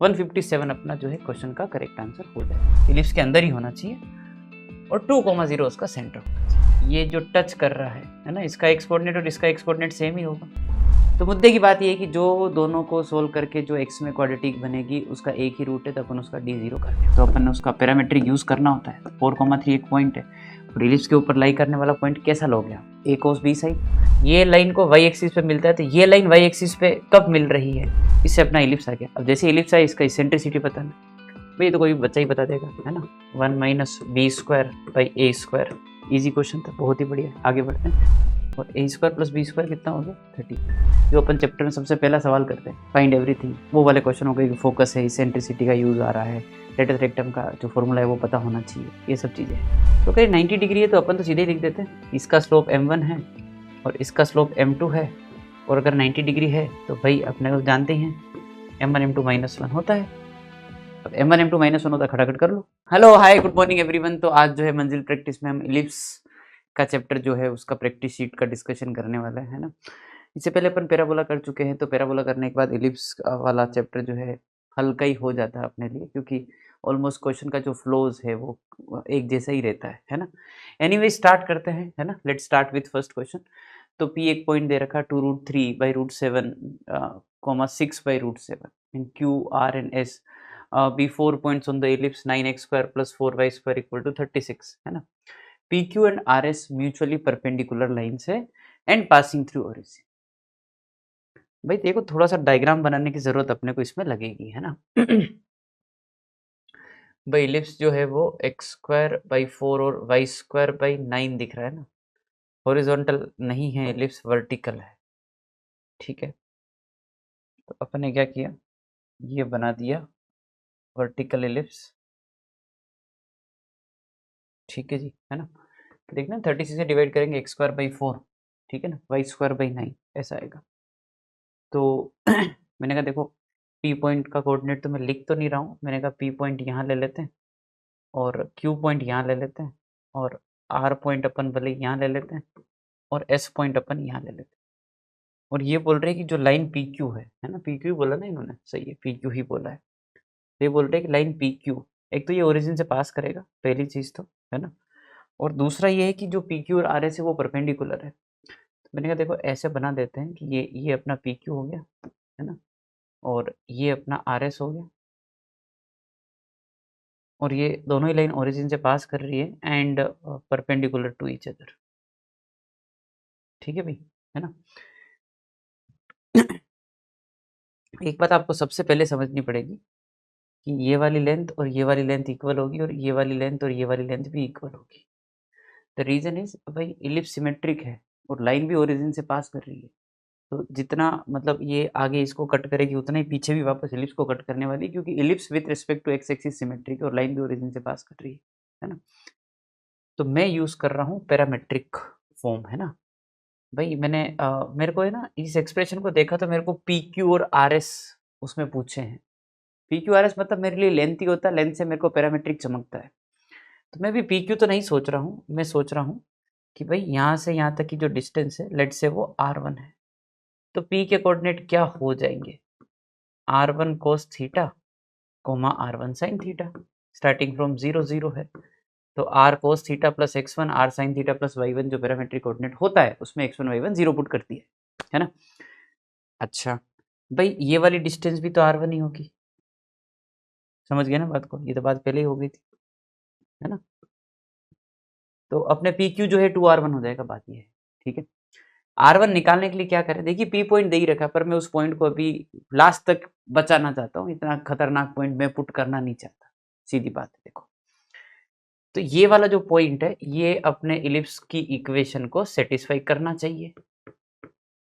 157 अपना जो है क्वेश्चन का करेक्ट आंसर हो जाएगा। इलिप्स के अंदर ही होना चाहिए और 2,0 उसका सेंटर होना चाहिए। ये जो टच कर रहा है ना, इसका एक्स कोऑर्डिनेट और इसका एक्स कोऑर्डिनेट सेम ही होगा। तो मुद्दे की बात ये है कि जो दोनों को सोल्व करके जो एक्स में क्वाड्रेटिक बनेगी उसका एक ही रूट है, तो अपन उसका d0 कर दें। तो अपन ने उसका पैरामीट्रिक यूज करना होता है। 4,3 एक पॉइंट है और इलिप्स के ऊपर लाई करने वाला पॉइंट कैसा लोगे आप? a cos b sine. ये लाइन को y एक्सिस पे मिलता है, तो ये लाइन y एक्सिस पे कब मिल रही है? इससे अपना इलिप्स आ गया। अब जैसे इलिप्स है इसका इसेंट्रिसिटी पता नहीं भाई, तो कोई बच्चा ही बता देगा, है ना। 1 minus B square by A square. Easy question था, बहुत ही बढ़िया। आगे बढ़ते हैं। और A square plus B square कितना हो गया? 30। जो अपन चैप्टर में सबसे पहला सवाल करते हैं, फाइंड एवरीथिंग, वो वाले क्वेश्चन हो गए कि फोकस है, इसेंट्रिसिटी का यूज आ रहा है, लेटस रेक्टम का जो फॉर्मूला है वो पता होना चाहिए, ये सब चीज़ें। तो कहीं 90 डिग्री है तो अपन तो सीधे ही लिख देते हैं, इसका स्लोप m1 है और इसका स्लोप m2 है। और अगर 90 डिग्री है तो भाई अपने को जानते हैं m1 m2 -1 होता है। अब m1 m2 -1 होता है, खटाखट कर लो। Hello hi good morning everyone. तो आज जो है मंजिल प्रैक्टिस में हम इलिप्स का चैप्टर जो है उसका प्रैक्टिस शीट का डिस्कशन करने वाला है ना। इससे पहले अपन पैराबोला कर चुके हैं, तो पैराबोला करने के बाद इलिप्स वाला चैप्टर जो है हल्का ही हो जाता है अपने लिए, क्योंकि ऑलमोस्ट क्वेश्चन का जो फ्लोज है वो एक जैसा ही रहता है ना। एनीवे स्टार्ट करते हैं, है ना। Let's start with first question. तो पी एक पॉइंट दे रखा 2√3/√7, 6/√7 in Q R and S. B 4 points on the ellipse 9x² + 4y² = 36, है ना। PQ and RS mutually perpendicular lines है एंड पासिंग थ्रू ओरिजिन। भाई देखो, थोड़ा सा डायग्राम बनाने की जरूरत अपने को इसमें लगेगी, है ना। भाई इलिप्स जो है वो x²/4 और y²/9 दिख रहा है ना। हॉरिजॉन्टल नहीं है इलिप्स, वर्टिकल है, ठीक है। तो अपन ने क्या किया, ये बना दिया वर्टिकल इलिप्स, ठीक है जी, है ना। देखना 36 से डिवाइड करेंगे x²/4, ठीक है ना, y²/9 ऐसा आएगा। तो मैंने कहा देखो, पी पॉइंट का कोऑर्डिनेट तो मैं लिख तो नहीं रहा हूँ, मैंने कहा पी पॉइंट यहाँ ले लेते हैं और क्यू पॉइंट यहाँ ले लेते हैं और आर पॉइंट अपन भले यहाँ ले लेते हैं और एस पॉइंट अपन यहाँ ले लेते हैं। और ये बोल रहे हैं कि जो लाइन पी क्यू है ना, पी क्यू बोला ना इन्होंने, सही है, पी क्यू ही बोला है। तो ये बोल रहे हैं कि लाइन पी क्यू, एक तो ये ओरिजिन से पास करेगा, पहली चीज़ तो, है ना। और दूसरा ये है कि जो पी क्यू और आर एस है वो परपेंडिकुलर है। तो मैंने कहा देखो ऐसे बना देते हैं कि ये अपना पी क्यू हो गया, है ना, और ये अपना आर एस हो गया, और ये दोनों ही लाइन ओरिजिन से पास कर रही है and perpendicular to each other, ठीक है भाई, है ना। एक बात आपको सबसे पहले समझनी पड़ेगी कि ये वाली लेंथ और ये वाली लेंथ इक्वल होगी और ये वाली लेंथ और ये वाली लेंथ भी इक्वल होगी। द रीजन इज भाई इलिप्स सिमेट्रिक है और लाइन भी ओरिजिन से पास कर रही है, तो जितना मतलब ये आगे इसको कट करेगी उतना ही पीछे भी वापस इलिप्स को कट करने वाली, क्योंकि ellipse with respect to X axis symmetric और लाइन भी ओरिजिन से पास कर रही है ना। तो मैं यूज कर रहा हूँ पैरामेट्रिक फॉर्म, है ना। भाई मैंने मेरे को है ना इस एक्सप्रेशन को देखा तो मेरे को पी क्यू और आर एस उसमें पूछे हैं। पी क्यू आर एस मतलब मेरे लिए लेंथ ही होता है, लेंथ से मेरे को पैरामेट्रिक चमकता है। तो मैं भी पी क्यू तो नहीं सोच रहा हूँ, मैं सोच रहा हूँ कि भाई यहाँ से यहाँ तक की जो डिस्टेंस है लेट से वो r1 है, तो p के कोऑर्डिनेट क्या हो जाएंगे, r1 cos theta r1 sin theta, starting from 0 0 है। तो r cos theta plus x1 r sin theta plus y1 जो पैरामेट्रिक कोऑर्डिनेट होता है उसमें x1 y1 0 पुट करती है ना। अच्छा भाई ये वाली डिस्टेंस भी तो r1 ही होगी, समझ गए ना बात को, ये तो बात पहले ही हो गई थी, है ना। तो अपने पी क्यू जो है 2r1 हो जाएगा, बात ये है, ठीक है। r1 निकालने के लिए क्या करें, देखिए पी पॉइंट दे ही रखा, पर मैं उस पॉइंट को अभी लास्ट तक बचाना चाहता हूँ, इतना खतरनाक पॉइंट मैं पुट करना नहीं चाहता, सीधी बात है। देखो तो ये वाला जो पॉइंट है ये अपने इलिप्स की इक्वेशन को सेटिस्फाई करना चाहिए,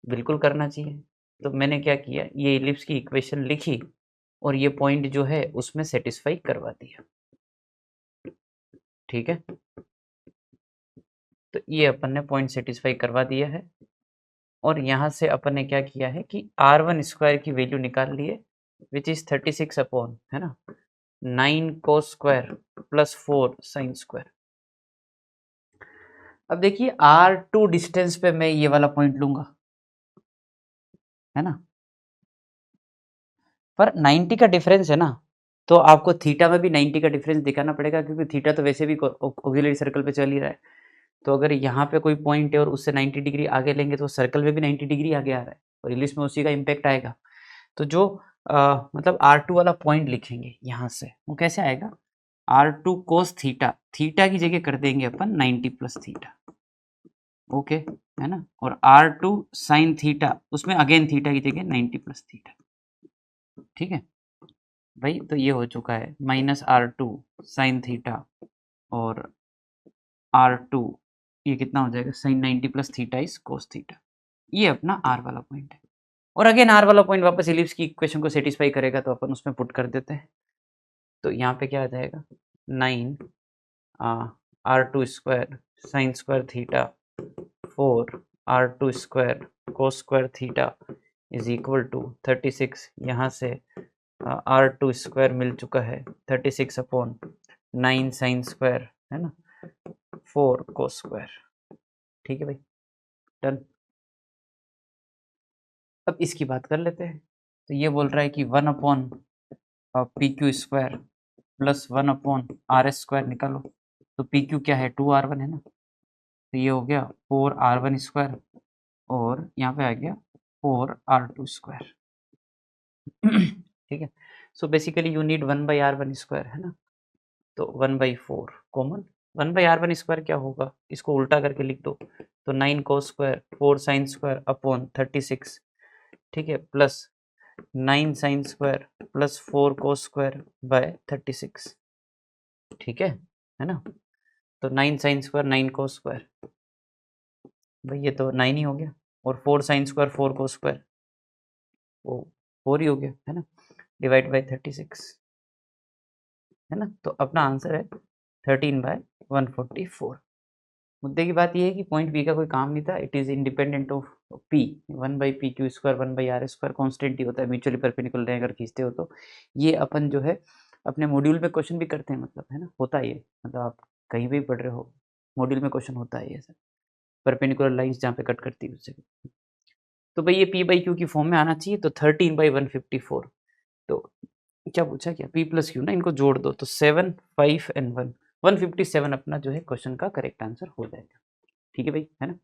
बिल्कुल करना चाहिए। तो मैंने क्या किया, ये इलिप्स की इक्वेशन लिखी और ये पॉइंट जो है उसमें सेटिस्फाई करवा दिया, ठीक है। तो ये अपन ने पॉइंट सेटिस्फाई करवा दिया है और यहाँ से अपन ने क्या किया है कि r1 स्क्वायर की वैल्यू निकाल ली है, विच इज 36 अपॉन, है ना, 9 cos square plus 4 sin square. अब देखिए r2 डिस्टेंस पे मैं ये वाला पॉइंट लूंगा, है ना। पर 90 का डिफरेंस है ना, तो आपको थीटा में भी 90 का डिफरेंस दिखाना पड़ेगा, क्योंकि थीटा तो वैसे भी ऑक्सिलरी सर्कल पे चल ही रहा है। तो अगर यहाँ पे कोई पॉइंट है और उससे 90 डिग्री आगे लेंगे तो सर्कल में भी 90 डिग्री आगे आ रहा है और इलिप्स में उसी का इम्पैक्ट आएगा। तो जो मतलब R2 वाला पॉइंट लिखेंगे यहाँ से, वो कैसे आएगा, R2 कोस थीटा, थीटा की जगह कर देंगे अपन 90 प्लस थीटा, ओके है ना, और R2 साइन थीटा, उसमें अगेन थीटा की जगह 90 प्लस थीटा, ठीक है भाई। तो ये हो चुका है -R2 साइन थीटा और R2 ये कितना हो जाएगा, sine 90 plus theta is cos theta. ये अपना R वाला पॉइंट है। और अगेन R वाला पॉइंट वापस इलिप्स की इक्वेशन को सेटिस्फाई करेगा, तो अपन उसमें पुट कर देते हैं। तो यहाँ पे क्या आ जाएगा, 9 R2 square sine square theta 4 R2 square cos square theta is equal to 36। यहाँ से R2 स्क्वायर मिल चुका है 36 अपॉन 9 साइन स्क्वायर है ना 4 कोस स्क्वायर, ठीक है भाई, डन। अब इसकी बात कर लेते हैं। तो ये बोल रहा है कि 1 upon P Q square plus 1 upon R S square निकालो। तो पी क्यू क्या है, 2r1 है ना, तो ये हो गया 4r1 स्क्वायर और यहाँ पे आ गया 4r2 स्क्वायर ठीक है। So basically you need 1/r1 square है ना, तो 1/4 कॉमन। 1/r1 स्क्वायर क्या होगा, इसको उल्टा करके लिख दो, तो 9 cos square 4 sine square upon 36, ठीक है, plus 9 sine square plus 4 cos square by 36, ठीक है ना। तो 9 साइन स्क्वायर 9 कोस स्क्वायर, भाई ये तो 9 ही हो गया, और 4 साइन स्क्वायर 4 कोस स्क्वायर वो 4 ही हो गया है ना, डिवाइड बाय 36 है ना। तो अपना आंसर है 13/144। मुद्दे की बात यह है कि पॉइंट बी का कोई काम नहीं था, it is independent of P, 1/pq square 1/r square constant ही होता है, म्यूचुअली परपेंडिकुलर अगर खींचते हो तो। ये अपन जो है अपने मॉड्यूल में क्वेश्चन भी करते हैं, मतलब है ना, होता है ये, मतलब आप कहीं भी पढ़ रहे हो मॉड्यूल में क्वेश्चन होता है ये सर, परपेंडिकुलर लाइंस जहाँ पे कट करती है उससे। तो भाई ये p/q की फॉर्म में आना चाहिए, तो 13/154। तो क्या पूछा, क्या p प्लस q ना, इनको जोड़ दो तो 7 5 एंड 1 157 अपना जो है क्वेश्चन का करेक्ट आंसर हो जाएगा, ठीक है भाई, है ना।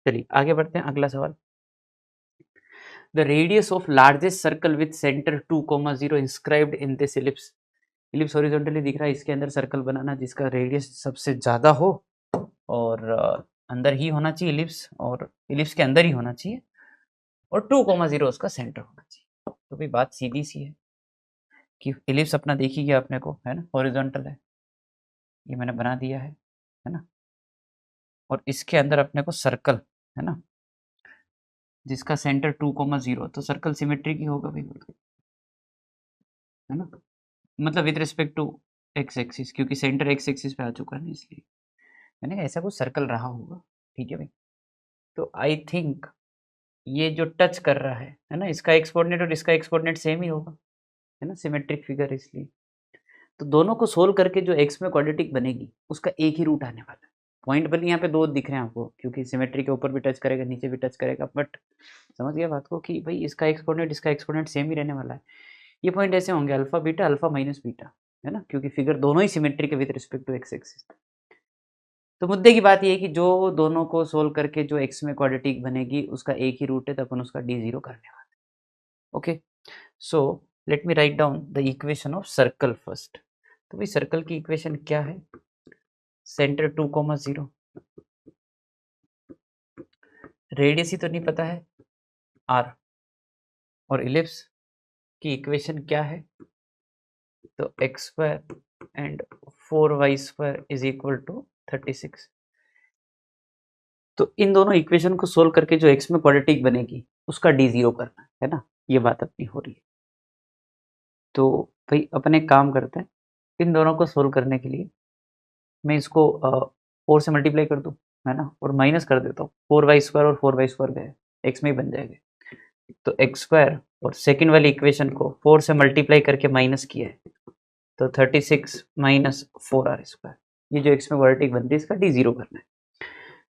चलिए आगे बढ़ते हैं, अगला सवाल। The radius of largest circle with centre 2,0 inscribed in this ellipse. Ellipse horizontally दिख रहा है, इसके अंदर सर्कल बनाना जिसका रेडियस सबसे ज़्यादा हो और अंदर ही होना चाहिए इलिप्स, और इलिप्स के अंदर ही होना चाहिए, और 2,0 उसका सेंटर होना चाहिए। तो भाई बात सीधी सी है कि इलिप्स अपना देख ही गया अपने को, है ना, हॉरिजॉन्टल है, ये मैंने बना दिया है ना, और इसके अंदर अपने को सर्कल है ना जिसका सेंटर 2,0, तो सर्कल सिमेट्रिक ही होगा भाई, है ना, मतलब with respect to X axis, क्योंकि सेंटर एक्स एक्सिस पे आ चुका है ना, इसलिए मैंने ऐसा कुछ सर्कल रहा होगा, ठीक है भाई। तो आई थिंक ये जो टच कर रहा है ना, इसका एक्स कोऑर्डिनेट और इसका एक्स कोऑर्डिनेट सेम ही होगा, है ना, सिमेट्रिक फिगर इसलिए। तो दोनों को सोल्व करके जो एक्स में क्वाड्रेटिक बनेगी उसका एक ही रूट आने वाला है। पॉइंट भले यहाँ पे दो दिख रहे हैं आपको, क्योंकि सिमेट्री के ऊपर भी टच करेगा नीचे भी टच करेगा, बट समझ गया बात को कि भाई इसका एक्स कोऑर्डिनेट इसका एक्स कोऑर्डिनेट सेम ही रहने वाला है। ये पॉइंट ऐसे होंगे अल्फा माइनस बीटा, है ना, क्योंकि फिगर दोनों ही सिमेट्री के with respect to X axis. तो मुद्दे की बात ये है कि जो दोनों को सोल्व करके जो एक्स में क्वाड्रेटिक बनेगी उसका एक ही रूट है, तो अपन उसका d0 करने वाले हैं। Okay, so let me write down the equation of circle first. तो भाई सर्कल की इक्वेशन क्या है, सेंटर 2,0, रेडियस ही तो नहीं पता है r, और इलिप्स की इक्वेशन क्या है, तो x square and 4y square is equal to 36। तो इन दोनों इक्वेशन को सोल्व करके जो x में क्वाड्रेटिक बनेगी उसका d0 करना है ना, ये बात अपनी हो रही है। तो भाई अपन एक काम करते हैं, इन दोनों को सोल्व करने के लिए मैं इसको 4 से मल्टीप्लाई कर दूँ, है ना, और माइनस कर देता हूँ, 4y स्क्वायर और 4y स्क्वायर गए, x में ही बन जाएंगे। तो x स्क्वायर और सेकेंड वाली इक्वेशन को 4 से मल्टीप्लाई करके माइनस किया है, तो 36 माइनस 4r स्क्वायर, ये जो x में क्वाड्रेटिक बनती है इसका d0 करना है।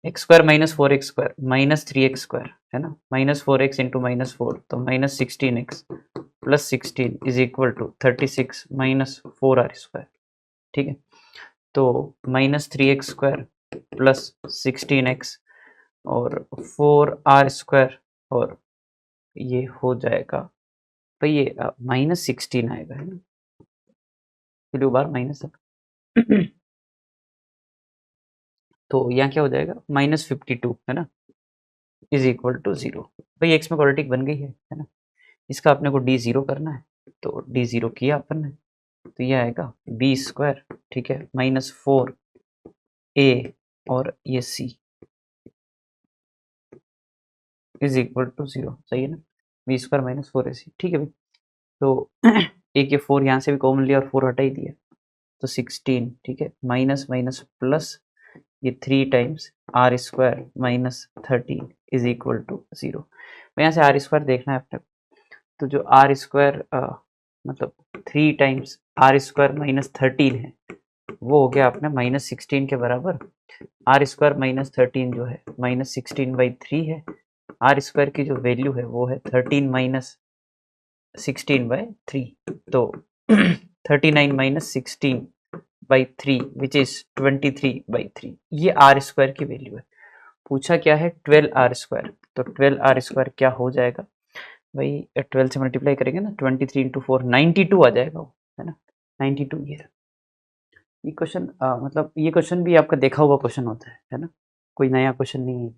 X square minus 4x square minus 3x square, है ना, -4x इंटू -4 तो -16x plus 16 is equal to 36 minus 4r²। ठीक है, तो माइनस 3x² प्लस 16x और 4r² और ये हो जाएगा भाई, ये माइनस 16 आएगा, है ना, फिर बार माइनस तो यहाँ क्या हो जाएगा, माइनस 52, है ना, इज इक्वल टू 0। भाई एक्स में क्वाड्रेटिक बन गई है ना। इसका अपने को डी 0 करना है, तो डी 0 किया अपन ने, तो ये आएगा b², ठीक है, माइनस 4a और ये c इज इक्वल टू 0। सही है ना, b² माइनस 4ac। ठीक है भाई, तो एक ये 4 यहाँ से भी कॉमन लिया और 4 हटा ही दिया, तो 16, ठीक है, माइनस माइनस प्लस ये 3 times r² minus 13 is equal to 0। यहाँ से r² देखना है अपने, तो जो r² मतलब 3 टाइम्स r² माइनस 13 है, वो हो गया अपने माइनस 16 के बराबर। r² माइनस 13 जो है माइनस 16/3 है, r² की जो वैल्यू है वो है 13 माइनस 16/3, तो 39 माइनस 16/3 विच इज 23/3, ये r² की वैल्यू है। पूछा क्या है, 12r², तो 12r² क्या हो जाएगा भाई, 12 से मल्टीप्लाई करेंगे ना, 23 इंटू 4 92 आ जाएगा वो, है ना, 92। ये क्वेश्चन मतलब ये क्वेश्चन भी आपका देखा हुआ क्वेश्चन होता है ना, कोई नया क्वेश्चन नहीं है।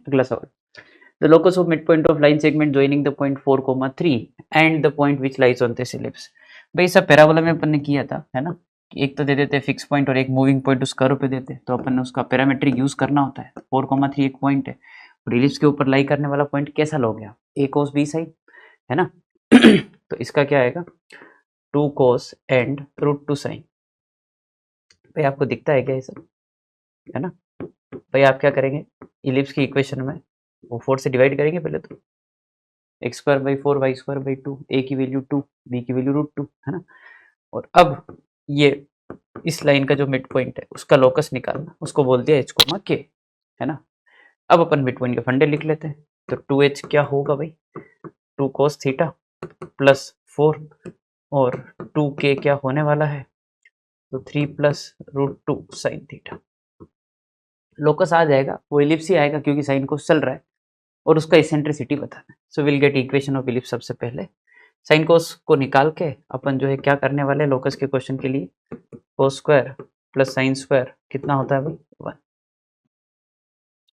अगला सवाल, the locus of mid point of line segment joining the point 4,3 and the point which lies on this ellipse. भाई सब पैराबोला में अपन ने किया था, है ना, एक तो दे देते फिक्स पॉइंट और एक मूविंग पॉइंट उस कर्व पे देते, तो अपन ने उसका पैरामेट्रिक यूज करना होता है। 4,3 एक पॉइंट है और इलिप्स के ऊपर लाई करने वाला पॉइंट कैसा लोगे आप, a cos b साइन, है ना। तो इसका क्या आएगा, 2 cos एंड √2 साइन। भाई आपको दिखता है क्या ये सब, है ना। भाई आप क्या करेंगे, इलिप्स की इक्वेशन में वो 4 से डिवाइड करेंगे पहले, तो x²/4 y²/2, a की वैल्यू 2, b की वैल्यू √2, है ना। और अब ये इस लाइन का जो मिड पॉइंट है उसका लोकस निकालना, उसको बोल दिया h, k, है ना। अब अपन मिड पॉइंट के फंडे लिख लेते हैं, तो 2h क्या होगा भाई, 2 cos थीटा प्लस 4 और 2k क्या होने वाला है, तो 3 प्लस √2 साइन थीटा। लोकस आ जाएगा, वो इलिप्स ही आएगा क्योंकि साइन कोस चल रहा है और उसका इसेंट्रिसिटी बताना है। So will get equation of ellipse. सबसे पहले साइन कोस को निकाल के अपन जो है क्या करने वाले, लोकस के क्वेश्चन के लिए cos square plus sine square कितना होता है भाई, 1,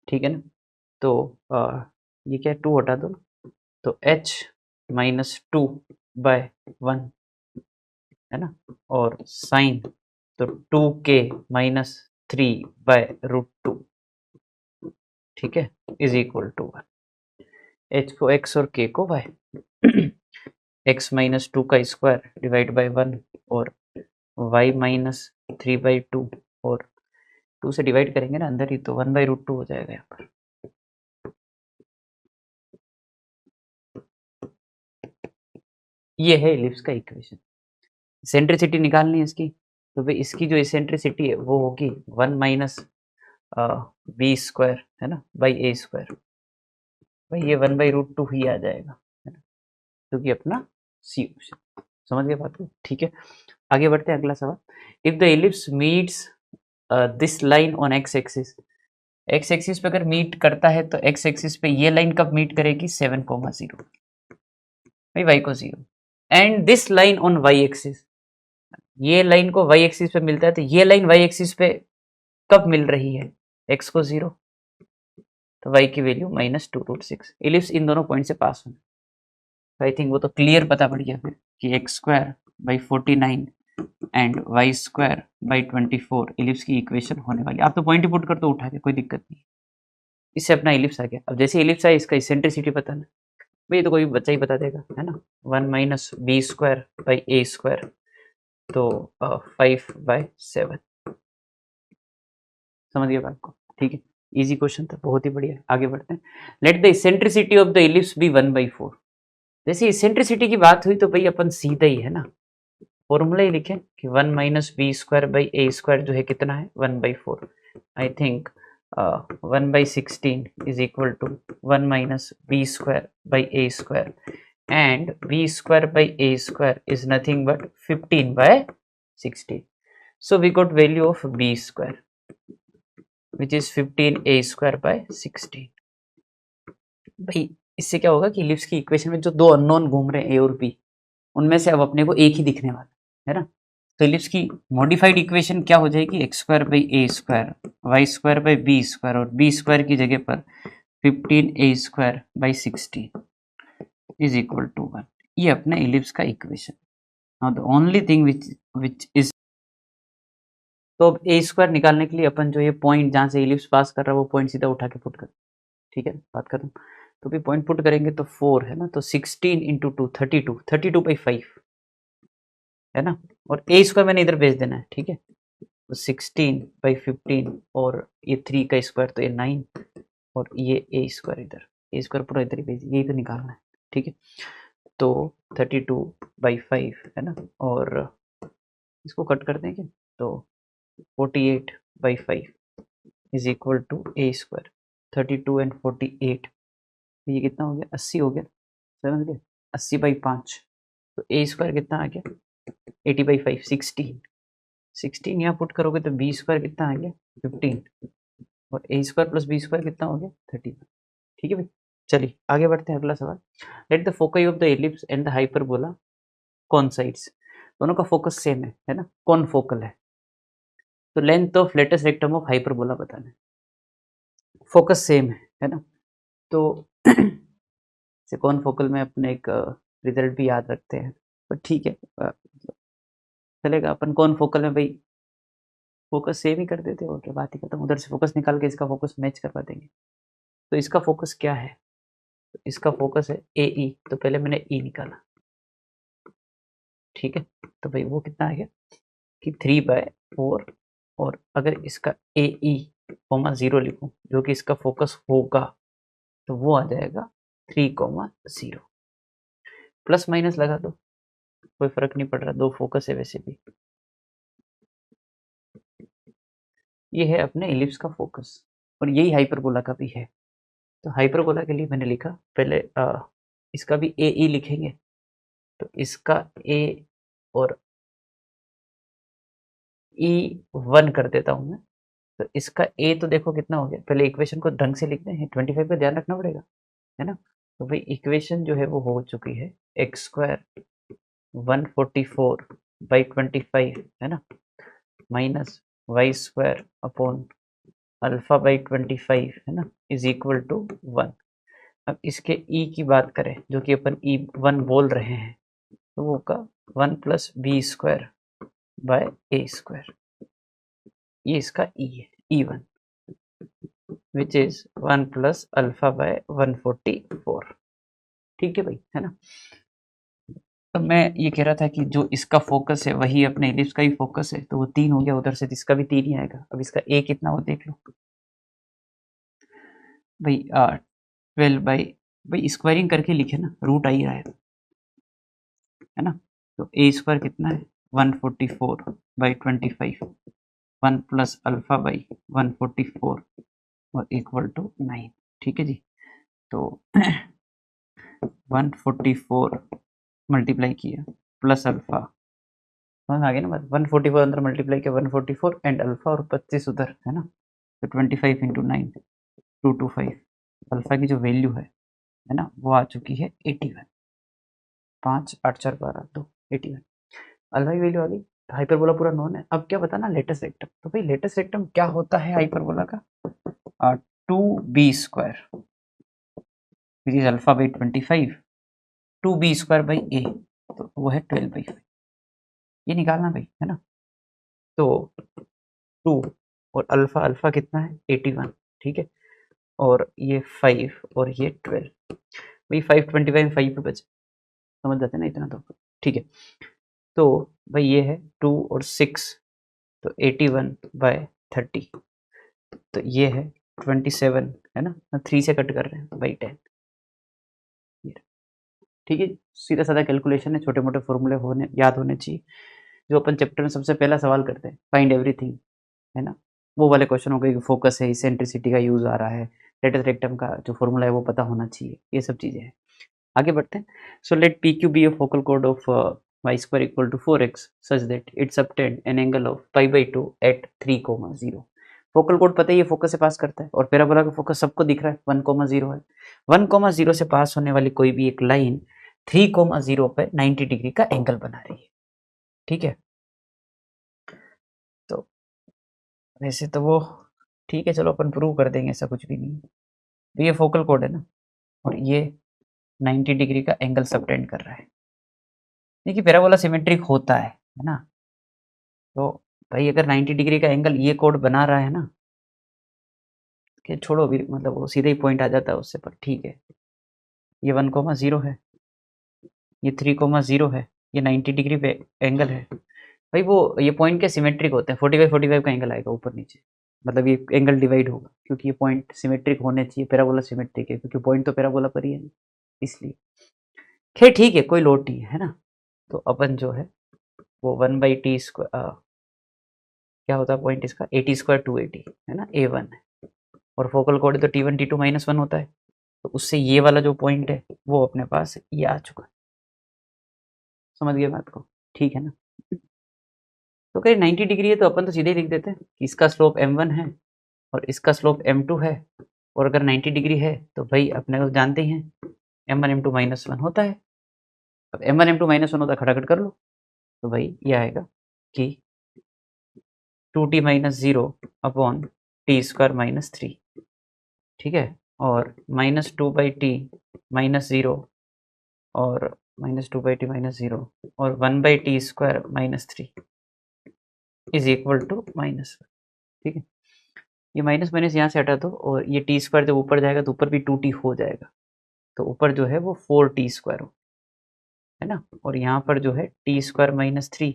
ठीक है ना। तो ये क्या है, 2 हटा दो, तो h माइनस 2/1, है ना, और साइन तो 2k माइनस 3/√2, ठीक है, इज इक्वल टू 1। h को x और k को y, x माइनस 2 का स्क्वायर डिवाइड बाई 1 और y माइनस 3/2 और 2 से डिवाइड करेंगे ना अंदर ही, तो 1/√2 हो जाएगा यहाँ पर। ये है इलिप्स का इक्वेशन। इसेंट्रिसिटी निकालनी है इसकी, तो भाई इसकी जो इसेंट्रिसिटी है वो होगी 1 माइनस b², है ना, बाई a²। भाई ये 1/√2 ही आ जाएगा, है ना, क्योंकि अपना सी ऑप्शन। समझ गए बात को, ठीक है। आगे बढ़ते हैं, अगला सवाल, if the ellipse meets this line on x axis, x axis पे अगर मीट करता है तो एक्स एक्सिस पे ये लाइन कब मीट करेगी, 7,0, भाई y को 0, and this line on y axis, ये लाइन को y एक्सिस पे मिलता है, तो ये लाइन y एक्सिस पे कब मिल रही है, x को 0, तो y की वैल्यू -2√6। इलिप्स इन दोनों पॉइंट से पास होना, आई थिंक वो तो क्लियर पता पड़ गया फिर कि x²/49 एंड y²/24 इलिप्स की इक्वेशन होने वाली। आप तो पॉइंट ही पुट कर तो उठा के, कोई दिक्कत नहीं, इससे अपना इलिप्स आ गया। अब जैसे इलिप्स आया इसका इसेंट्रिसिटी पता ना, भाई तो कोई बच्चा ही बता देगा, है ना, 1 माइनस b²/a², तो 5/7। समझ गए बात को, ठीक है, इजी क्वेश्चन था, बहुत ही बढ़िया। आगे बढ़ते हैं, let the eccentricity of the ellipse be 1/4। जैसे इसेंट्रिसिटी की बात हुई तो भाई अपन सीधा ही, है ना, फॉर्मूला ही लिखें कि 1 माइनस b²/a² जो है कितना है, 1/4। I think 1/16 is equal to 1 minus b²/a² and b square by a square is nothing but 15 by 16. So we got value of b square which is 15 a square by 16. भाई इससे क्या होगा कि ellipse की इक्वेशन में जो दो unknown घूम रहे हैं ए और बी, उनमें से अब अपने को एक ही दिखने वाला है ना। तो इलिप्स की मॉडिफाइड इक्वेशन क्या हो जाएगी, x square by A square Y square by B square और बी स्क्वायर की जगह पर 15 a square by 16 is equal to 1। ये अपने इलिप्स का equation. Now the only thing which is, तो अब ए स्क्वायर निकालने के लिए अपन जो ये पॉइंट जहाँ से इलिप्स पास कर रहा है वो पॉइंट सीधा उठा के पुट कर, ठीक है बात खत्म। तो भी पॉइंट पुट करेंगे तो 4 है ना, तो 16 इंटू 2 32, 32 बाई 5 है ना, और ए स्क्वायर मैंने इधर भेज देना है, ठीक है। तो 16 बाई 15 और ये 3 का स्क्वायर तो ये 9 और ये ए स्क्वायर इधर, ए स्क्वायर पूरा इधर ही भेज, यही तो निकालना है, ठीक है। तो 32 बाई 5 है ना, और इसको कट कर देंगे तो 48 by 5 is equal to A square. 32 and 48 ये कितना हो गया, 80 हो गया, समझ गए, 80 बाई 5। तो ए स्क्वायर कितना आ गया, 80 बाई 5 16 यहाँ पुट करोगे तो बी स्क्वायर कितना आ गया 15 और A square plus B square कितना हो गया 30। ठीक है भाई, चलिए आगे बढ़ते हैं। अगला सवाल, let the focus of the ellipse and the hyperbola coincides. दोनों का फोकस सेम है ना, कौन फोकल है। तो length of latus rectum of hyperbola बताना है, फोकस सेम है ना। तो से कौन फोकल में अपने एक रिजल्ट भी याद रखते हैं, तो ठीक है चलेगा। अपन कौन फोकल में भाई फोकस सेम ही कर देते और क्या, बात ही खत्म। उधर से फोकस निकाल के इसका फोकस मैच करवा देंगे। तो इसका फोकस क्या है, तो इसका फोकस है ए ई, तो पहले मैंने ई निकाला, ठीक है। तो भाई वो कितना आ गया कि 3/4, और अगर इसका ए ई कोमा 0 लिखूं जो कि इसका फोकस होगा तो वो आ जाएगा 3,0। प्लस माइनस लगा दो, कोई फर्क नहीं पड़ रहा, दो फोकस है वैसे भी। ये है अपने इलिप्स का फोकस और यही हाइपरबोला का भी है। तो हाइपरबोला के लिए मैंने लिखा पहले इसका भी ए ई लिखेंगे, तो इसका ए और ई 1 कर देता हूं मैं। तो इसका ए तो देखो कितना हो गया, पहले इक्वेशन को ढंग से लिखते हैं, 25 का ध्यान रखना पड़ेगा है ना। तो भाई इक्वेशन जो है वो हो चुकी है एक्स स्क्वायर 144/25 है ना, minus Y square upon alpha by 25 है ना, इज इक्वल टू 1। अब इसके ई की बात करें जो कि अपन ई 1 बोल रहे हैं, तो वो का 1 plus B square by A square, ये इसका ई है E1 which is 1 plus alpha by 144। ठीक है भाई, है ना। तो मैं ये कह रहा था कि जो इसका फोकस है वही अपने इलिप्स का ही फोकस है, तो वो 3 हो गया, उधर से इसका भी 3 ही आएगा। अब इसका ए कितना हो देख लो भाई, 12 बाई, भाई स्क्वायरिंग करके लिखे ना, रूट आ ही रहा है ना। तो ए स्क्वायर कितना है 144/25, 1 प्लस अल्फा बाई 144 और इक्वल टू 9। ठीक है जी, तो 144 मल्टीप्लाई किया प्लस अल्फा, समझ आ गया ना बात। 144 अंदर मल्टीप्लाई किया 144 एंड अल्फा और 25 उधर है ना, तो 25 इंटू 9 225। अल्फा की जो वैल्यू है ना वो आ चुकी है 81। 5 8 4 12 2 81 अल्फा की वैल्यू आ गई। हाइपरबोला पूरा नोन है। अब क्या बताना, लेटेस्ट रेक्टम। तो भाई लेटेस्ट रेक्टम क्या होता है हाइपरबोला का, 2b square which is alpha by 25 2b square by a, तो वो है 12/5। ये निकालना भाई है ना। तो 2 और अल्फा, अल्फा कितना है 81, ठीक है, और ये 5 और ये 12, भाई 5 25 5 पे बचे, समझ जाते ना इतना तो, ठीक है। तो भाई ये है 2 और 6, तो 81/30, तो ये है 27 है ना, 3 से कट कर रहे हैं बाई 10। ठीक है, सीधा साधा कैलकुलेशन है, छोटे मोटे फॉर्मूले होने याद होने चाहिए। जो अपन चैप्टर में सबसे पहला सवाल करते हैं, फाइंड एवरीथिंग है ना, वो वाले क्वेश्चन हो गए कि फोकस है, इसेंट्रिसिटी का यूज आ रहा है, लेटेस्ट रेक्टम का जो फॉर्मूला है वो पता होना चाहिए, ये सब चीज़ें हैं। आगे बढ़ते हैं। So let P Q be a focal code of y square equal to 4x such that it subtend an angle of pi/2 at 3,0। Focal code पता है ये फोकस से पास करता है और पैराबोला का फोकस सबको दिख रहा है 1,0 है। 1,0 से पास होने वाली कोई भी एक लाइन 3,0 पे 90 डिग्री का एंगल बना रही है। ठीक है, तो वैसे तो वो ठीक है, चलो अपन प्रूव कर देंगे, ऐसा कुछ भी नहीं है। तो ये फोकल कोड है ना, और ये 90 डिग्री का एंगल सबटेंड कर रहा है। देखिए पैराबोला सिमेट्रिक होता है ना, तो भाई अगर 90 डिग्री का एंगल ये कोड बना रहा है ना, कि छोड़ो अभी, मतलब वो सीधे ही पॉइंट आ जाता है उससे, पर ठीक है। ये 1,0 है, ये 3,0 है, ये 90 डिग्री पे एंगल है। भाई वो ये पॉइंट के सिमेट्रिक होते हैं, 45 का एंगल आएगा ऊपर नीचे, मतलब ये एंगल डिवाइड होगा, क्योंकि ये पॉइंट सिमेट्रिक होने चाहिए। पैराबोला सिमेट्रिक है क्योंकि पॉइंट तो पैराबोला पर ही है, इसलिए खैर ठीक है, कोई लोड नहीं है ना। तो अपन जो है वो 1/t², क्या होता है पॉइंट इसका, 80² 280 है ना, A1 है, और फोकल कोड तो T1 T2 -1 होता है। तो उससे ये वाला जो पॉइंट है वो अपने पास ये आ चुका है। समझ गए बात को, ठीक है ना। तो कहीं 90 डिग्री है तो अपन तो सीधे ही लिख देते हैं कि इसका स्लोप m1 है और इसका स्लोप m2 है, और अगर 90 डिग्री है तो भाई अपने को जानते ही हैं m1 m2 -1 होता है। अब m1 m2 -1 होता है, खटाखट कर लो, तो भाई ये आएगा कि 2t - 0 अपॉन t² - 3, ठीक है, और -2/t - 0 और -2/t - 0 और 1/t² - 3 इज इक्वल टू -1। ठीक है, ये माइनस माइनस यहाँ से हटा दो, और ये t² जब ऊपर जाएगा तो ऊपर भी 2t हो जाएगा, तो ऊपर जो है वो 4t² हो, है ना, और यहाँ पर जो है t² - 3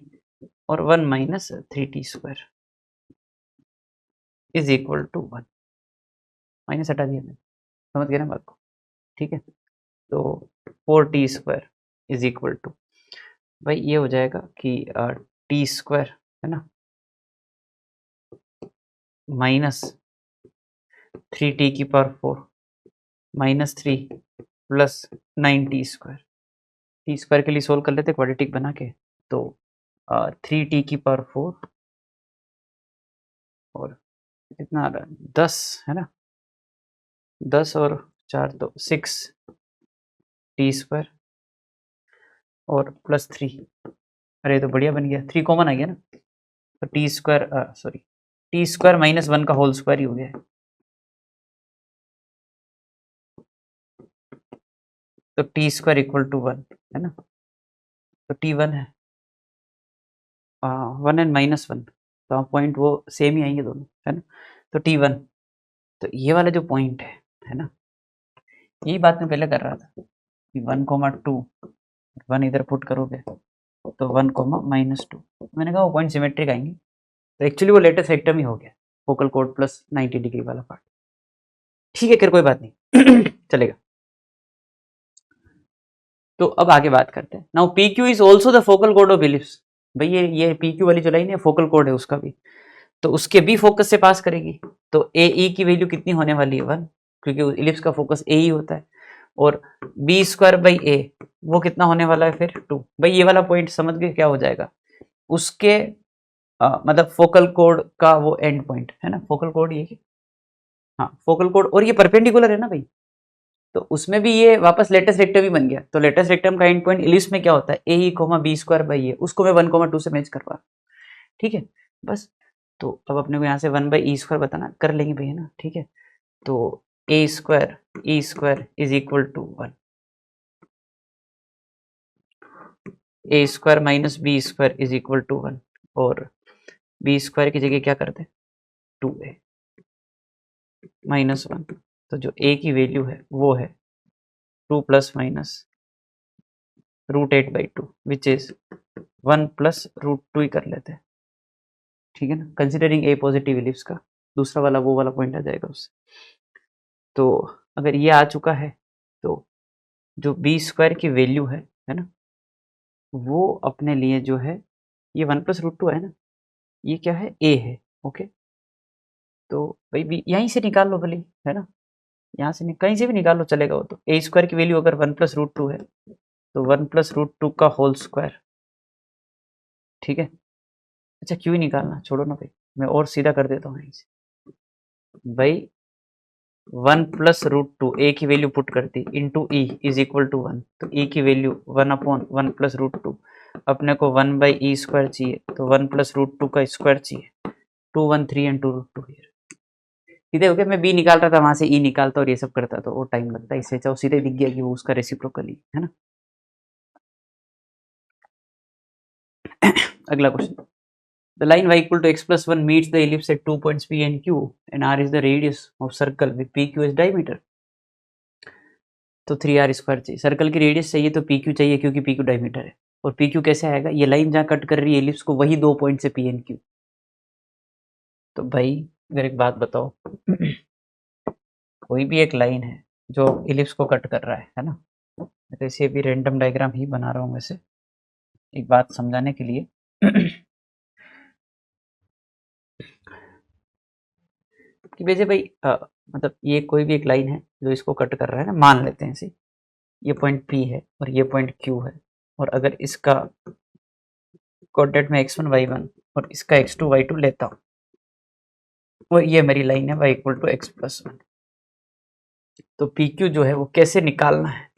और 1 - 3t² is equal to 1। Minus हटा दिया मैंने, समझ गया ना बात को, ठीक है। तो 4t² इज इक्वल टू, भाई ये हो जाएगा कि t² है ना -3t⁴ -3 प्लस 9t²। t² के लिए सोल्व कर लेते क्वाड्रेटिक बना के, तो 3t⁴ और कितना आ रहा है 10 है ना, 10 और 4 तो 6t² और प्लस 3। अरे तो बढ़िया बन गया, 3 कॉमन आ गया ना, तो t² सॉरी t² -1 का होल स्क्वायर ही हो गया है। तो t² इक्वल टू 1 है ना, तो t1 है 1 एंड -1, तो पॉइंट वो सेम ही आएंगे दोनों, है ना। तो t1, तो ये वाला जो पॉइंट है ना, यही बात मैं पहले कर रहा था कि 1,2 1 इधर पुट करोगे तो 1, -2, मैंने कहा वो पॉइंट सिमेट्रिक आएंगे, तो एक्चुअली वो लेटेस्ट रेक्टम ही हो गया, फोकल कोड प्लस 90 डिग्री वाला पार्ट। ठीक है, खैर कोई बात नहीं चलेगा। तो अब आगे बात करते हैं। Now P Q is also the focal code of ellipse. भाई ये पी क्यू वाली जो लाइन है फोकल कोड है उसका भी, तो उसके भी फोकस से पास करेगी। तो ए ई की वैल्यू कितनी होने वाली है 1, क्योंकि इलिप्स का फोकस ए ही होता है, और b²/a वो कितना होने वाला है फिर 2। भाई ये वाला पॉइंट समझ गए क्या हो जाएगा, उसके मतलब फोकल कोड का वो एंड पॉइंट है ना, फोकल कोड ये, हाँ फोकल कोड, और ये परपेंडिकुलर है ना भाई, तो उसमें भी ये वापस लेटेस्ट रेक्टम ही बन गया। तो लेटेस्ट रेक्टम का एंड पॉइंट इलिप्स में क्या होता है, ए ई b²/a, उसको मैं 1,2 से मैच कर पा, ठीक है बस। तो अब अपने को यहाँ से 1/e² बताना, कर लेंगे भैया ना, ठीक है। तो a² e² is equal to 1, a² - b² is equal to 1, और b² की जगह क्या करते हैं 2a -1, तो जो a की वैल्यू है वो है 2 ± √8/2 विच इज 1 + √2 ही कर लेते हैं, ठीक है ना, कंसिडरिंग ए पॉजिटिव इलिप्स का, दूसरा वाला वो वाला पॉइंट आ जाएगा उससे। तो अगर ये आ चुका है तो जो b² की वैल्यू है ना, वो अपने लिए जो है ये 1 + √2 है ना, ये क्या है a है, ओके। तो भाई यहीं से निकाल लो भले, है ना, यहाँ से कहीं से भी निकालो चलेगा वो तो। ए स्क्वायर की वैल्यू अगर 1 + √2 है तो 1 + √2 का होल स्क्वायर, ठीक है। अच्छा क्यों ही निकालना, छोड़ो ना भाई, मैं और सीधा कर देता हूँ यहीं से भाई। 1 + √2 ए की वैल्यू पुट कर दी into e is equal to 1, तो ई की वैल्यू 1/1 + √2, अपने को 1/e² चाहिए, तो 1 + √2 का स्क्वायर चाहिए, 213 एंड 2 √2 हियर। सीधे हो गया, मैं बी निकाल रहा था वहां से ई निकालता और ये सब करता तो वो टाइम लगता, इससे चाहो सीधे दिख गया कि वो उसका रेसिप्रोकल ही है ना। अगला question, the line y equal to x plus 1 meets the ellipse at 2 points p and q and r is the radius of circle with pq as diameter। तो 3r² चाहिए, सर्कल की रेडियस चाहिए तो pq चाहिए क्योंकि pq diameter है। और pq कैसे आएगा, ये लाइन जहाँ कट कर रही है एलिप्स को वही 2 पॉइंट से p and q। तो भाई अगर एक बात बताओ, कोई भी एक लाइन है जो एलिप्स को कट कर रहा है ना, तो इसे भी रैंडम डायग्राम ही बना रहा हूँ वैसे एक बात समझाने के लिए। कि वैसे भाई मतलब ये कोई भी एक लाइन है जो इसको कट कर रहा है ना, मान लेते हैं इसे, ये पॉइंट P है और ये पॉइंट Q है, और अगर इसका कोऑर्डिनेट में x1 y1 और इसका x2 y2 लेता हूँ, और ये मेरी लाइन है y = x + 1, तो PQ जो है वो कैसे निकालना है।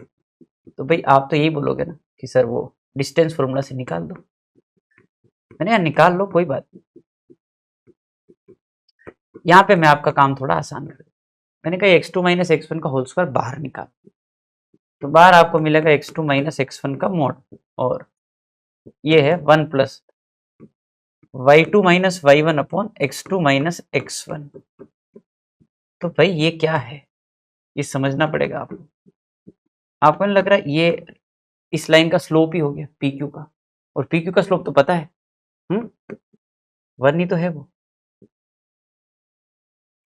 तो भाई आप तो यही बोलोगे ना कि सर वो डिस्टेंस फॉर्मूला से निकाल दो। मैंने यार निकाल लो कोई बात नहीं, यहाँ पे मैं आपका काम थोड़ा आसान कर, मैंने कहा x2 - x1 का होल स्क्वायर बाहर निकाल, तो बाहर आपको मिलेगा x2 - x1 का मोड, और ये है 1 + y2 - y1 upon x2 - x1। तो भाई ये क्या है, ये समझना पड़ेगा आपको। आपको नहीं लग रहा ये इस लाइन का स्लोप ही हो गया PQ का, और PQ का स्लोप तो पता है 1 ही तो है वो।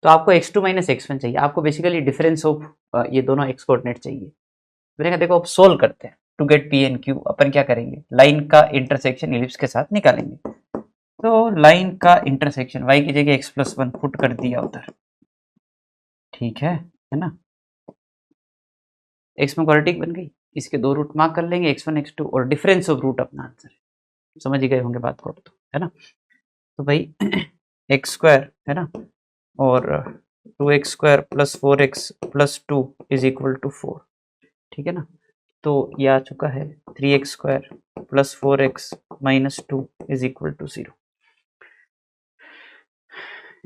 तो आपको x2 - x1 चाहिए, आपको बेसिकली डिफरेंस ऑफ ये दोनों x कोऑर्डिनेट चाहिए। मैंने कहा देखो अब सोल्व करते हैं, to get P and Q अपन क्या करेंगे, लाइन का इंटरसेक्शन एलिप्स के साथ निकालेंगे। तो लाइन का इंटरसेक्शन y की जगह x + 1 पुट कर दिया उधर, ठीक है ना। x में क्वाड्रेटिक बन गई, इसके 2 रूट मार्क कर लेंगे x1 x2, और डिफरेंस ऑफ रूट अपना आंसर है। समझ ही गए होंगे बात को तो, है ना। तो भाई x² है ना, और 2x² + 4x + 2 = 4, ठीक है ना। तो ये आ चुका है 3x² + 4x - 2 = 0।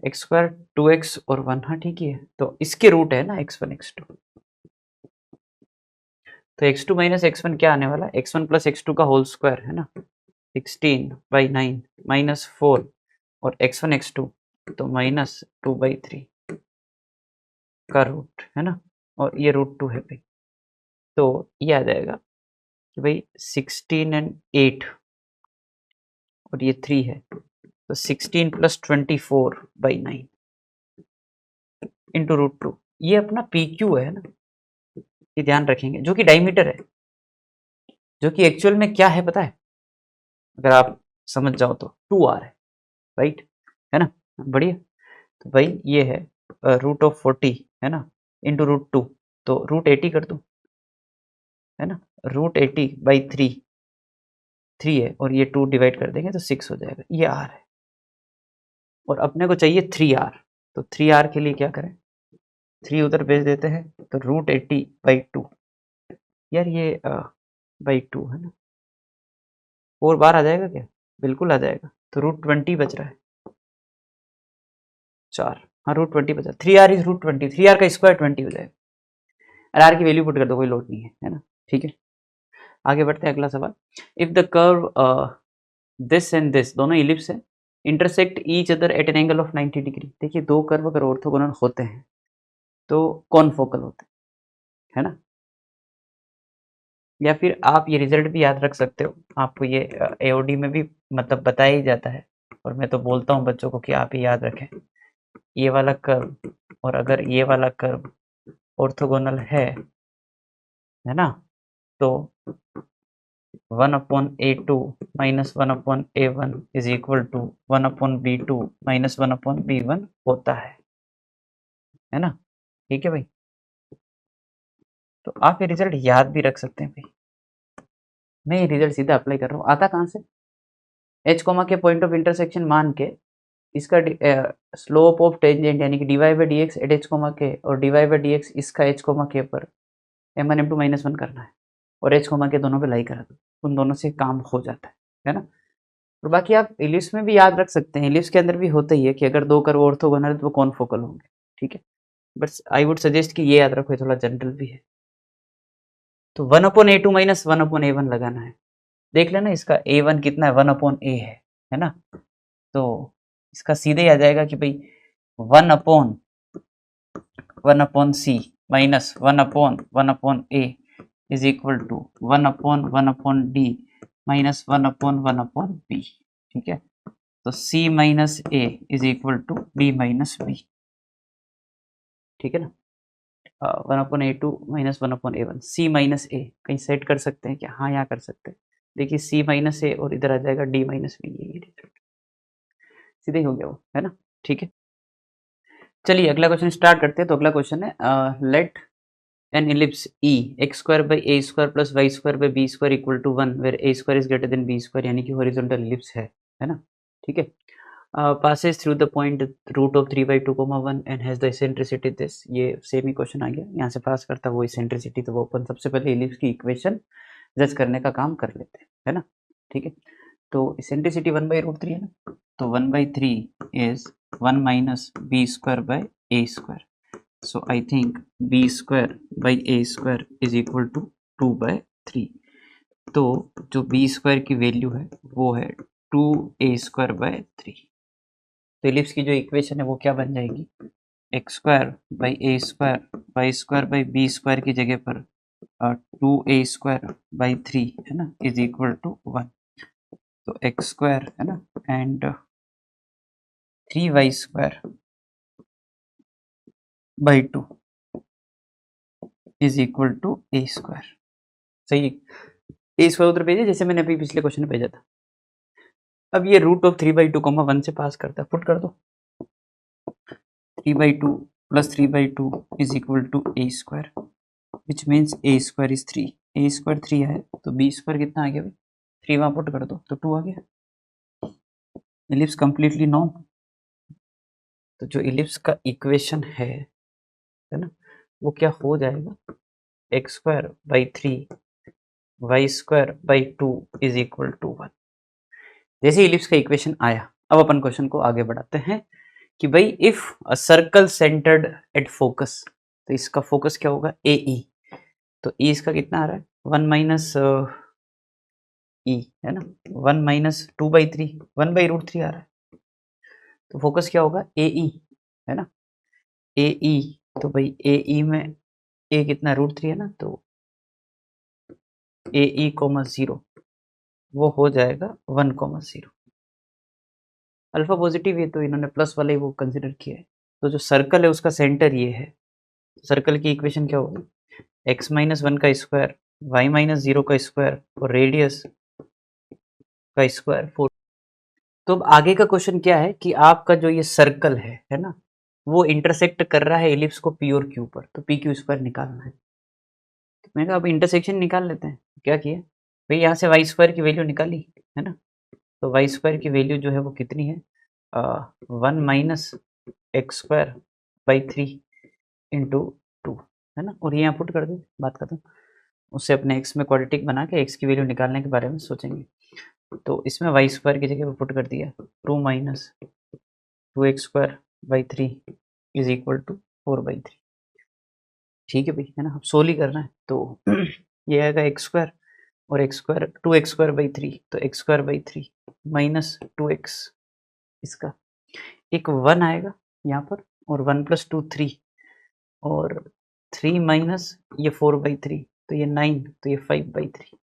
x² 2x और 1, हाँ ठीक ही है, तो इसके रूट है ना x1 x2, तो x2 - x1 क्या आने वाला है, x1 + x2 का होल स्क्वायर है ना, 16/9 - 4, और x1 x2 तो -2/3 का रूट है ना, और ये √2 है भाई। तो ये आ जाएगा कि भाई 16 and 8 और ये 3 है, तो 16 + 24/9 इंटू √2, ये अपना PQ है ना, ये ध्यान रखेंगे, जो कि डायमीटर है, जो कि एक्चुअल में क्या है पता है, अगर आप समझ जाओ तो 2r है, राइट, है ना, बढ़िया। तो भाई ये है √40 है ना, इंटू √2, तो √80 कर दूं, है ना, √80/3 3 है, और ये 2 डिवाइड कर देंगे तो 6 हो जाएगा, ये r है, और अपने को चाहिए 3r, तो 3r के लिए क्या करें, 3 उधर भेज देते हैं, तो √80/2, यार ये /2 है ना, 4 बार आ जाएगा क्या, बिल्कुल आ जाएगा, तो √20 बच रहा है, 4, हाँ √20 बचा, 3r इज √20, 3r का स्क्वायर 20 हो जाएगा, और r की वैल्यू पुट कर दो, कोई लोड नहीं है ना, ठीक है। आगे बढ़ते हैं, अगला सवाल, if the curve this and this दोनों इलिप्स है, intersect each other at an angle of 90 degree. देखिए दो कर्व अगर ऑर्थोगोनल होते हैं तो कौन फोकल होते हैं, है ना, या फिर आप ये रिजल्ट भी याद रख सकते हो, आपको ये AOD में भी मतलब बताया ही जाता है, और मैं तो बोलता हूँ बच्चों को कि आप ही याद रखें, ये वाला कर्व और अगर ये वाला कर्व ऑर्थोगोनल है ना, तो 1/A2 - 1/A1 = 1/B2 - 1/B1 होता है ना, ठीक है भाई। तो आप ये रिजल्ट याद भी रख सकते हैं भाई। मैं ये रिजल्ट सीधा अप्लाई कर रहा हूँ। आता कहाँ से? H comma K point of intersection मान के इसका स्लोप ऑफ टेंजेंट यानी कि dy by D X at H comma K और dy बाई डी एक्स इसका एच कोमा के पर m1 m2 -1 करना है और एच कोमा के दोनों पे लाई करा दो, उन दोनों से काम हो जाता है ना। और बाकी आप इलिप्स में भी याद रख सकते हैं, इलिप्स के अंदर भी होता ही है कि अगर 2 कर्व ऑर्थोगोनल है तो वो कॉनफोकल होंगे, ठीक है। बट आई वुड सजेस्ट कि ये याद रखो, थोड़ा जनरल भी है। तो 1/a2 माइनस 1/a1 लगाना है। देख लेना इसका a1 कितना है, 1/a है ना। तो इसका सीधे आ जाएगा कि भाई 1/1/c minus 1/1/a is equal to 1/1/d minus 1/1/b, ठीक है। तो c minus a is equal to b माइनस b, ठीक है ना। 1/a2 minus 1/a1 c minus a कहीं सेट कर सकते हैं क्या? हाँ, यहाँ कर सकते हैं। देखिए c माइनस a और इधर आ जाएगा d माइनस b, ये रिजल्ट सीधे ही हो गया वो, है ना, ठीक है। चलिए अगला क्वेश्चन स्टार्ट करते हैं। तो अगला क्वेश्चन है let an ellipse E x square by a square plus y square by b square equal to 1 where a square is greater than b square, यानी कि हॉरिजॉन्टल इलिप्स है ना, ठीक है। passes through the point root of 3/2, 1 and has the eccentricity this, ये same ही question आ गया, यहाँ से पास करता वो eccentricity। तो वो अपन सबसे पहले इलिप्स की इक्वेशन जज करने का काम कर लेते हैं, है ना, ठीक है। तो eccentricity 1/√3 है ना, तो 1/3 is 1 minus b square by a square, so I think b square by a square is equal to 2/3। तो जो b स्क्वायर की वैल्यू है वो है 2a स्क्वायर बाय 3। तो इलिप्स की जो इक्वेशन है वो क्या बन जाएगी, x square by A square Y square by B square की जगह पर 2a स्क्वायर बाई 3 है ना इज इक्वल टू 1। तो एक्स स्क्वायर है ना and 3y square by 2 is equal to A square. सही, ए स्क्वायर उधर भेजे जैसे मैंने अभी पिछले क्वेश्चन में भेजा था। अब ये रूट ऑफ 3/2, 1 से पास करता है, पुट कर दो। 3/2 plus 3/2 is equal to A square which means A square is 3। A square 3 है तो बी स्क्वायर कितना आ गया भाई, 3 वहाँ पुट कर दो तो 2 आ गया। Ellipse completely non. तो जो इलिप्स का इक्वेशन है ना, वो क्या हो जाएगा, X square by 3 Y square by 2 is equal to 1। जैसे इलिप्स का इक्वेशन आया, अब अपन क्वेश्चन को आगे बढ़ाते हैं कि भाई if a circle centred at focus, तो इसका फोकस क्या होगा, ए ई। तो ई इसका कितना आ रहा है, 1 माइनस ई है ना, 1 माइनस 2/3, 1/√3 आ रहा है। तो फोकस क्या होगा, ए ई है ना, ए ई। तो भाई ए ई में ए कितना √3 है ना, तो ए ई कोमा 0 वो हो जाएगा 1,0। अल्फा पॉजिटिव है तो इन्होंने प्लस वाले वो कंसिडर किया है। तो जो सर्कल है उसका सेंटर ये है। सर्कल की इक्वेशन क्या होगी, x माइनस 1 का स्क्वायर y माइनस 0 का स्क्वायर और रेडियस का स्क्वायर 4। तो अब आगे का क्वेश्चन क्या है कि आपका जो ये सर्कल है ना, वो इंटरसेक्ट कर रहा है इलिप्स को पी और क्यू पर, तो पी क्यू स्क्वायर निकालना है। तो मैंने कहा अब इंटरसेक्शन निकाल लेते हैं। क्या किया भाई, यहाँ से वाई स्क्वायर की वैल्यू निकाली है ना, तो वाई स्क्वायर की वैल्यू जो है वो कितनी है, 1 minus x square by 3 into 2 है ना, और ये यहाँ पुट कर दो, बात खत्म। उससे अपने x में क्वाड्रेटिक बना के x की वैल्यू निकालने के बारे में सोचेंगे। तो इसमें वाई स्क्वायर की जगह पे पुट कर दिया 2 minus 2x square by 3 is equal to 4/3। ठीक है भाई, है ना, अब सोल्व ही करना है। तो ये आएगा एक्स स्क्वायर और x square 2x square by 3, तो x square by 3 minus 2x, इसका एक 1 आएगा यहाँ पर और 1 प्लस 2 3 और 3 माइनस ये 4/3 तो ये 9, तो ये 5/3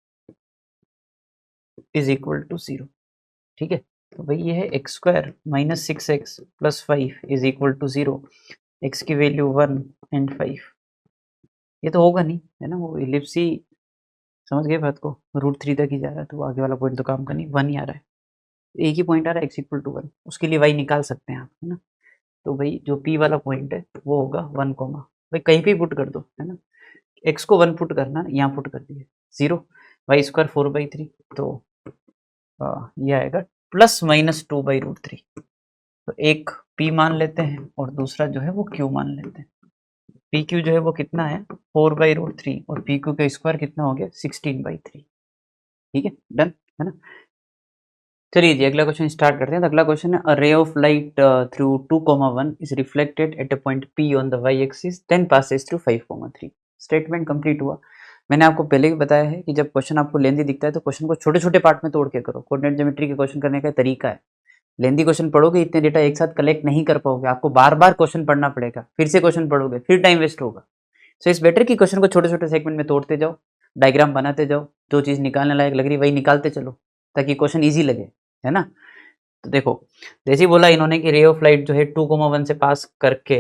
इज इक्वल टू 0। ठीक है, तो भाई ये है X square minus 6x plus 5 is equal to 0। एक्स की वैल्यू 1 एंड 5, ये तो होगा नहीं है ना, वो इलिप्स ही, समझ गए बात को, √3 तक ही जा रहा है तो आगे वाला पॉइंट तो काम का नहीं, 1 ही आ रहा है। एक ही पॉइंट आ रहा है x इक्वल टू 1, उसके लिए y निकाल सकते हैं आप, है ना। तो भाई जो p वाला पॉइंट है वो होगा 1, भाई कहीं भी पुट कर दो है ना, x को 1 पुट करना, यहाँ पुट कर दिया 0, वाई स्क्वायर 4/3, तो ये आएगा ±2/√3। तो एक p मान लेते हैं और दूसरा जो है वो q मान लेते हैं। पी क्यू जो है वो कितना है 4/√3 और पी क्यू का स्क्वायर कितना हो गया 16/3। ठीक है, डन है ना। चलिए जी अगला क्वेश्चन स्टार्ट करते हैं। तो अगला क्वेश्चन है, a ray of light through 2,1 is reflected at a point P on the y axis then passes through 5,3। Statement complete हुआ। मैंने आपको पहले भी बताया है कि जब क्वेश्चन आपको लेंदी दिखता है तो क्वेश्चन को छोटे छोटे पार्ट में तोड़ के करो। कोऑर्डिनेट ज्योमेट्री के क्वेश्चन करने का तरीका है। लेंदी क्वेश्चन पढ़ोगे इतने डेटा एक साथ कलेक्ट नहीं कर पाओगे, आपको बार बार क्वेश्चन पढ़ना पड़ेगा, फिर से क्वेश्चन पढ़ोगे, फिर टाइम वेस्ट होगा। सो इस बेटर की क्वेश्चन को छोटे छोटे सेगमेंट में तोड़ते जाओ, डायग्राम बनाते जाओ, जो चीज़ निकालने लायक लग रही वही निकालते चलो ताकि क्वेश्चन ईजी लगे, है ना। तो देखो जैसे ही बोला इन्होंने कि रे ऑफ लाइट जो है 2,1 से पास करके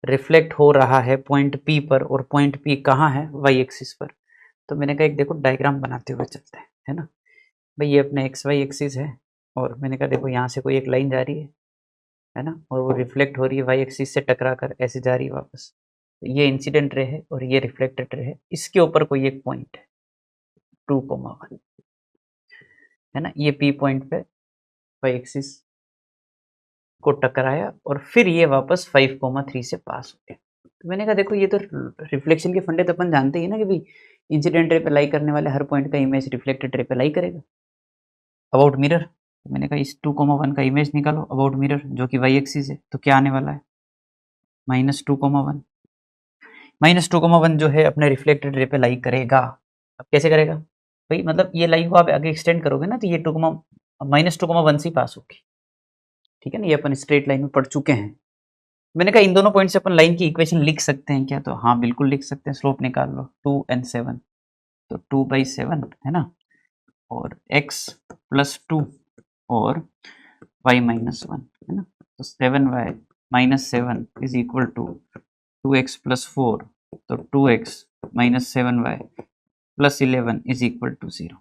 रिफ्लेक्ट हो रहा है पॉइंट P पर, और पॉइंट P कहाँ है वाई एक्सिस पर। तो मैंने कहा एक देखो डायग्राम बनाते हुए चलते हैं, है ना। भाई ये अपने एक्स वाई एक्सिस है और मैंने कहा देखो यहाँ से कोई एक लाइन जा रही है ना, और वो रिफ्लेक्ट हो रही है वाई एक्सिस से टकरा कर ऐसे जा रही है वापस। ये इंसिडेंट रे है और ये रिफ्लेक्टेड रे है, इसके ऊपर कोई एक पॉइंट है 2,1, है ना। ये P पॉइंट पे वाई एक्सिस को टकराया और फिर ये वापस 5,3 से पास हो गया। तो मैंने कहा देखो ये तो रिफ्लेक्शन के फंडे तो अपन जानते ही ना कि भाई इंसिडेंट रे पे लाई करने वाले हर पॉइंट का इमेज रिफ्लेक्टेड रे पे लाई करेगा। अबाउट मिरर, तो मैंने कहा इस 2,1 का इमेज निकालो अबाउट मिरर जो कि वाई एक्सिस है, तो क्या आने वाला है -2,1। -2,1 जो है अपने रिफ्लेक्टेड रे पे लाई करेगा। अब कैसे करेगा भाई, मतलब ये लाई को आप आगे एक्सटेंड करोगे ना तो ये -2,1 से पास होगी। ठीक है ना, ये अपन स्ट्रेट लाइन में पढ़ चुके हैं। मैंने कहा इन दोनों पॉइंट से अपन लाइन की इक्वेशन लिख सकते हैं क्या, तो हाँ बिल्कुल लिख सकते हैं। स्लोप निकाल लो 2 और 7, तो 2/7 है ना, और x + 2 और y - 1 है ना। तो 7y - 7 is equal to 2x + 4, तो 2x - 7y + 11 is equal to 0।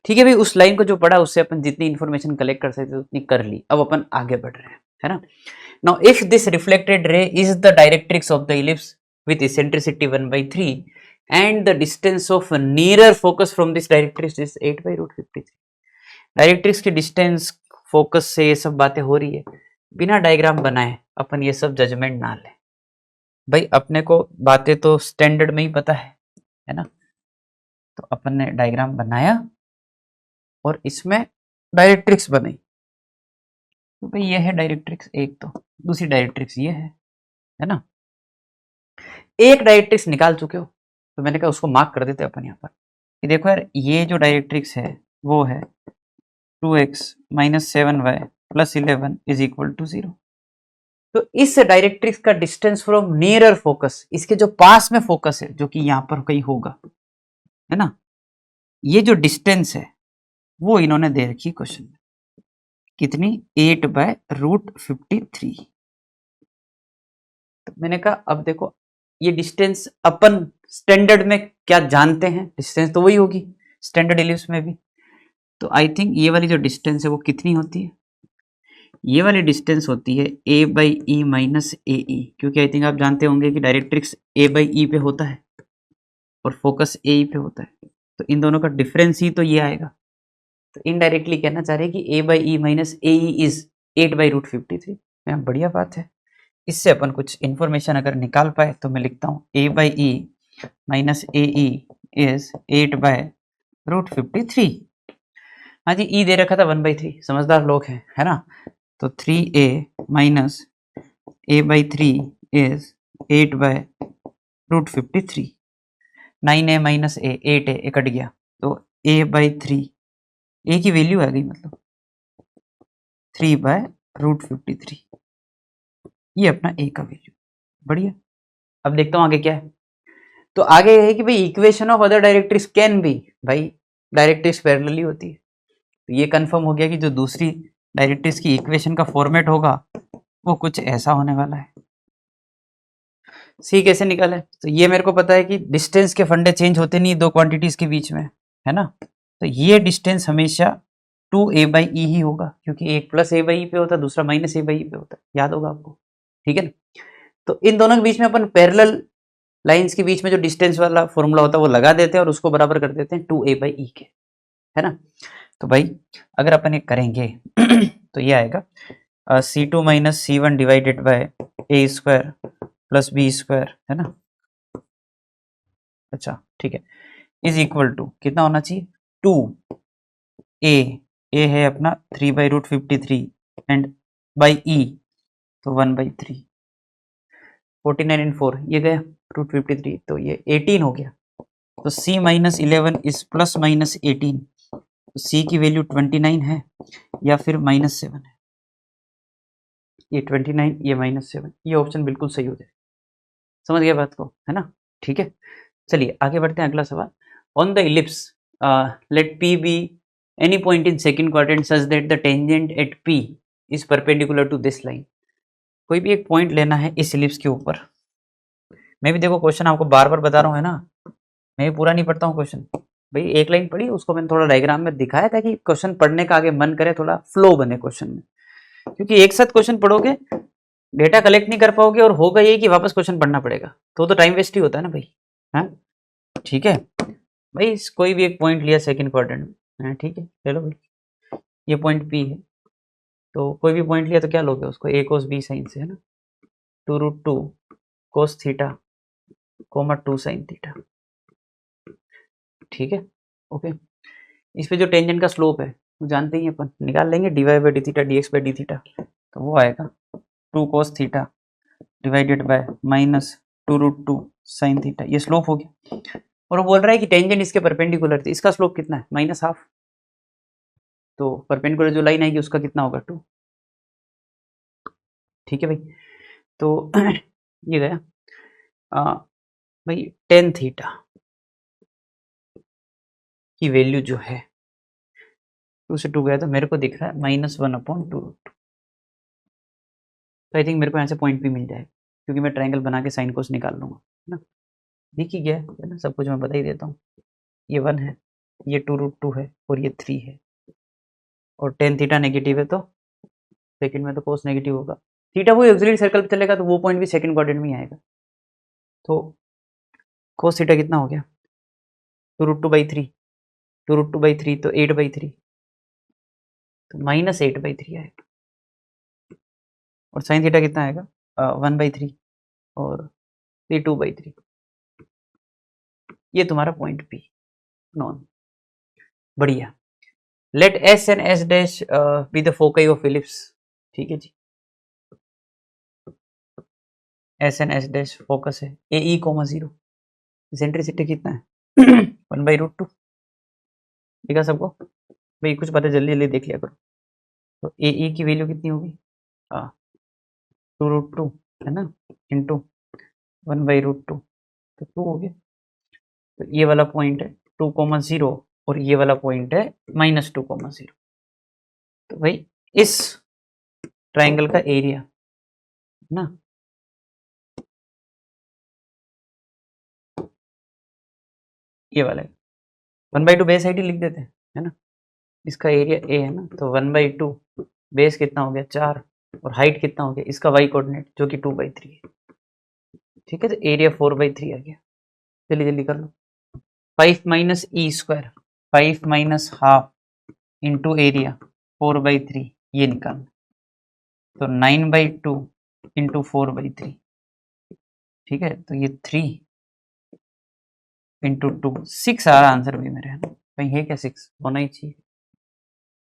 ठीक है भाई, उस लाइन को जो पढ़ा उससे अपन जितनी इन्फॉर्मेशन कलेक्ट कर सकते उतनी कर ली। अब अपन आगे बढ़ रहे हैं, है ना। Now, if this reflected ray is the directrix of the ellipse with eccentricity 1/3 and the distance of nearer focus from this directrix is 8/√53, directrix की डिस्टेंस फोकस से ये सब बातें हो रही है, बिना डायग्राम बनाए अपन ये सब जजमेंट ना लें। भाई अपने को बातें तो स्टैंडर्ड में ही पता है ना। तो अपन ने डायग्राम बनाया और इसमें डायरेक्ट्रिक्स बनाई। तो भाई ये है डायरेक्ट्रिक्स एक, तो दूसरी डायरेक्ट्रिक्स ये है ना। एक डायरेक्ट्रिक्स निकाल चुके हो तो मैंने कहा उसको मार्क कर देते अपन यहाँ पर कि देखो यार ये जो डायरेक्ट्रिक्स है वो है 2x - 7y + 11 is equal to 0। तो इस डायरेक्ट्रिक्स का डिस्टेंस फ्रॉम नियरर फोकस, इसके जो पास में फोकस है जो कि यहाँ पर कहीं होगा, है ना, ये जो डिस्टेंस है वो इन्होंने दे रखी क्वेश्चन में, कितनी 8/√53। तो मैंने कहा अब देखो ये डिस्टेंस अपन स्टैंडर्ड में क्या जानते हैं, डिस्टेंस तो वही होगी स्टैंडर्ड एलिप्स में भी। तो आई थिंक ये वाली जो डिस्टेंस है वो कितनी होती है, ये वाली डिस्टेंस होती है a/e - ae, क्योंकि आई थिंक आप जानते होंगे कि डायरेक्ट्रिक्स a/e पे होता है और फोकस ae पे होता है। तो इन दोनों का डिफरेंस ही तो ये आएगा। तो इनडायरेक्टली कहना चाह रहे हैं कि a/e - ae इज 8/√53। बढ़िया बात है। इससे अपन कुछ इन्फॉर्मेशन अगर निकाल पाए तो मैं लिखता हूँ a/e - ae इज 8/√53। हाँ जी, ई दे रखा था 1/3, समझदार लोग हैं, है ना। तो 3a - a/3 is 8/√53। 9a - a 8a cut गया तो a/3, a की वैल्यू आ गई मतलब 3/√53। ये अपना a का वैल्यू। बढ़िया। अब देखता हूँ आगे क्या है। तो आगे है कि भाई equation of other directrix can be, भाई डायरेक्ट्रिक्स पैरेलली होती है। तो ये कंफर्म हो गया कि जो दूसरी डायरेक्ट्रिक्स की इक्वेशन का फॉर्मेट होगा वो कुछ ऐसा होने वाला है। सी कैसे निकाले, तो ये मेरे को पता है कि डिस्टेंस के फंडे चेंज होते नहीं दो क्वांटिटीज के बीच में, है ना। तो ये डिस्टेंस हमेशा 2a/e ही होगा, क्योंकि एक +a/e पे होता है, दूसरा -a/e पे होता है, याद होगा आपको। ठीक है ना। तो इन दोनों के बीच में अपन पैरेलल लाइंस के बीच में जो डिस्टेंस वाला फॉर्मूला होता है वो लगा देते हैं और उसको बराबर कर देते हैं 2a/e के, है ना। तो भाई अगर अपन ये करेंगे तो ये आएगा c2 minus c1 divided by a square plus b square, है ना। अच्छा ठीक है, इज इक्वल टू कितना होना चाहिए 2a है अपना 3/√53 एंड बाई e तो 1/3, 49 इन 4 ये गया √53 तो ये 18 हो गया। तो c minus 11 is plus minus 18, तो c की वैल्यू 29 है या फिर -7 है। ये 29 ये -7, ये ऑप्शन बिल्कुल सही हो जाए। समझ गया बात को, है ना। ठीक है, चलिए आगे बढ़ते हैं। अगला सवाल, on the ellipse let p be any point in second quadrant such that the tangent at p is perpendicular to this line. कोई भी एक पॉइंट लेना है इस इलिप्स के ऊपर। मैं भी देखो क्वेश्चन आपको बार बार बता रहा हूँ, है ना, मैं भी पूरा नहीं पढ़ता हूँ क्वेश्चन। भाई एक लाइन पढ़ी, उसको मैंने थोड़ा डायग्राम में दिखाया था कि क्वेश्चन पढ़ने का आगे मन करे, थोड़ा फ्लो बने क्वेश्चन में। क्योंकि एक साथ क्वेश्चन पढ़ोगे, डेटा कलेक्ट नहीं कर पाओगे और होगा ये कि वापस क्वेश्चन पढ़ना पड़ेगा, तो टाइम वेस्ट ही होता है ना भाई। हाँ ठीक है भाई, कोई भी एक पॉइंट लिया सेकंड क्वाड्रेंट में, ठीक है, ले लो भाई, ये पॉइंट P है, तो कोई भी पॉइंट लिया तो क्या लोगे उसको, a cos b साइन से, है ना, 2√2 cos theta coma 2 sine theta. ठीक है, ओके। इस पे जो टेंजेंट का स्लोप है वो जानते ही अपन, निकाल लेंगे, dy/d थीटा dx/d थीटा, तो वो आएगा 2 cos theta divided by -2√2 sine theta. ये स्लोप हो गया, और वो बोल रहा है कि टेंजेंट इसके परपेंडिकुलर थी, इसका स्लोप कितना है -12, तो परपेंडिकुलर जो लाइन आएगी उसका कितना होगा 2। ठीक है भाई, तो ये गया भाई टेन थीटा की वैल्यू जो है 2 से 2 गया, तो मेरे को दिख रहा है -1/2। तो आई थिंक मेरे को यहाँ से पॉइंट भी मिल जाएगा, क्योंकि मैं ट्रायंगल बना के साइन कोस निकाल लूंगा, है ना। दिख ही गया है ना, सब कुछ मैं बता ही देता हूँ। ये 1 है, ये 2√2 है और ये 3 है, और टेन थीटा नेगेटिव है तो सेकंड में तो कोस नेगेटिव होगा। थीटा वो ऑक्सिलरी सर्कल पे चलेगा तो वो पॉइंट भी सेकंड क्वाड्रेंट में ही आएगा। तो कोस थीटा कितना हो गया 2√2/3, 2√2/3 तो 8/3, तो -8/3 आएगा। और साइन थीटा कितना आएगा 1/3 और 2/3। ये तुम्हारा पॉइंट P नॉन। बढ़िया। Let S and S dash be the foci of ellipse. ठीक है जी, S and S dash focus है, AE, 0। सेंट्रिसिटी कितना है 1/√2। ठीक है सबको भाई, कुछ पता जल्दी जल्दी देख लिया करो। तो AE की वैल्यू कितनी होगी 2√2, है ना, इंटू 1/√2, तो 2 हो गया। तो ये वाला पॉइंट है 2,0 और ये वाला पॉइंट है -2,0। तो भाई इस ट्राइंगल का एरिया ना, ये वाला है 1/2, बेस हाइट ही लिख देते हैं, है ना। इसका एरिया A है ना, तो 1/2 बेस कितना हो गया 4, और हाइट कितना हो गया इसका y कोऑर्डिनेट जो कि 2/3 है। ठीक है, तो एरिया 4/3 आ गया। जल्दी जल्दी कर लो, 5 माइनस ई square, 5 minus half into area 4/3, ये निकालना, तो 9/2 इंटू 4/3। ठीक है, तो ये 3 इंटू 2, 6 आ रहा आंसर भी मेरे, है ना, कहीं है क्या 6 होना ही चाहिए।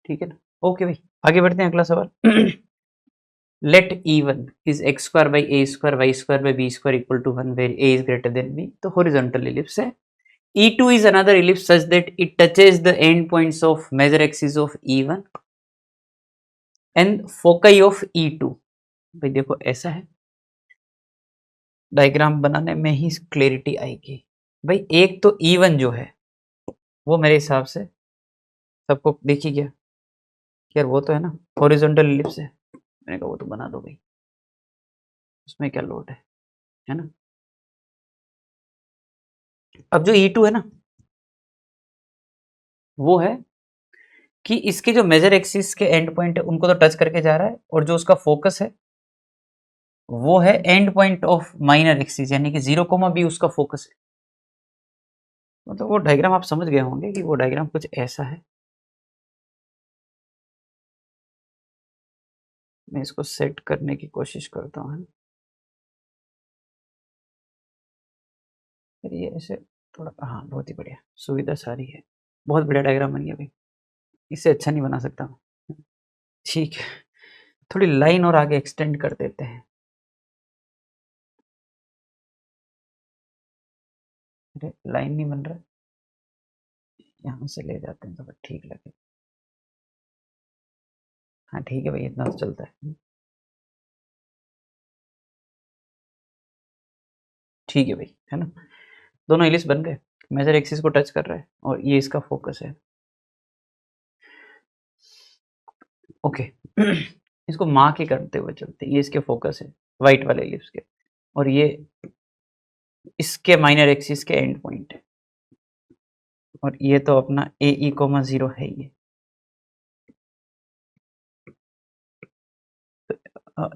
ठीक है ना, ओके भाई आगे बढ़ते हैं। अगला सवाल, late E1 is x square by a square y square by b square equal to 1 where a is greater than b। तो horizontal ellipse है। E2 is another ellipse such that it touches the end points of major axis of E1 and foci of E2। भाई देखो ऐसा है, diagram बनाने में ही clarity आएगी। भाई एक तो E1 जो है वो मेरे हिसाब से सबको देखी गया, यार वो तो है ना हॉरिजॉन्टल एलिप्स है, मैंने कहा वो तो बना दो भाई, उसमें क्या लोड है ना। अब जो E2 है ना, वो है कि इसके जो मेजर एक्सिस के एंड पॉइंट है उनको तो टच करके जा रहा है, और जो उसका फोकस है वो है and point of minor axis, यानी कि 0, b उसका फोकस है। मतलब वो डायग्राम आप समझ गए होंगे कि वो डायग्राम कुछ ऐसा है। मैं इसको सेट करने की कोशिश करता हूँ। ये ऐसे थोड़ा, हाँ बहुत ही बढ़िया, सुविधा सारी है, बहुत बढ़िया डायग्राम बन गया भाई, इससे अच्छा नहीं बना सकता मैं। ठीक है, थोड़ी लाइन और आगे एक्सटेंड कर देते हैं। अरे लाइन नहीं बन रहा, यहाँ से ले जाते हैं तो ठीक लगे। हाँ ठीक है भाई, इतना तो चलता है। ठीक है भाई, है ना, दोनों एलिप्स बन गए, मेजर एक्सिस को टच कर रहा है और ये इसका फोकस है। ओके इसको माँ के करते हुए चलते, ये इसके फोकस है वाइट वाले एलिप्स के, और ये इसके माइनर एक्सिस के एंड पॉइंट है, और ये तो अपना AE,0 है ये।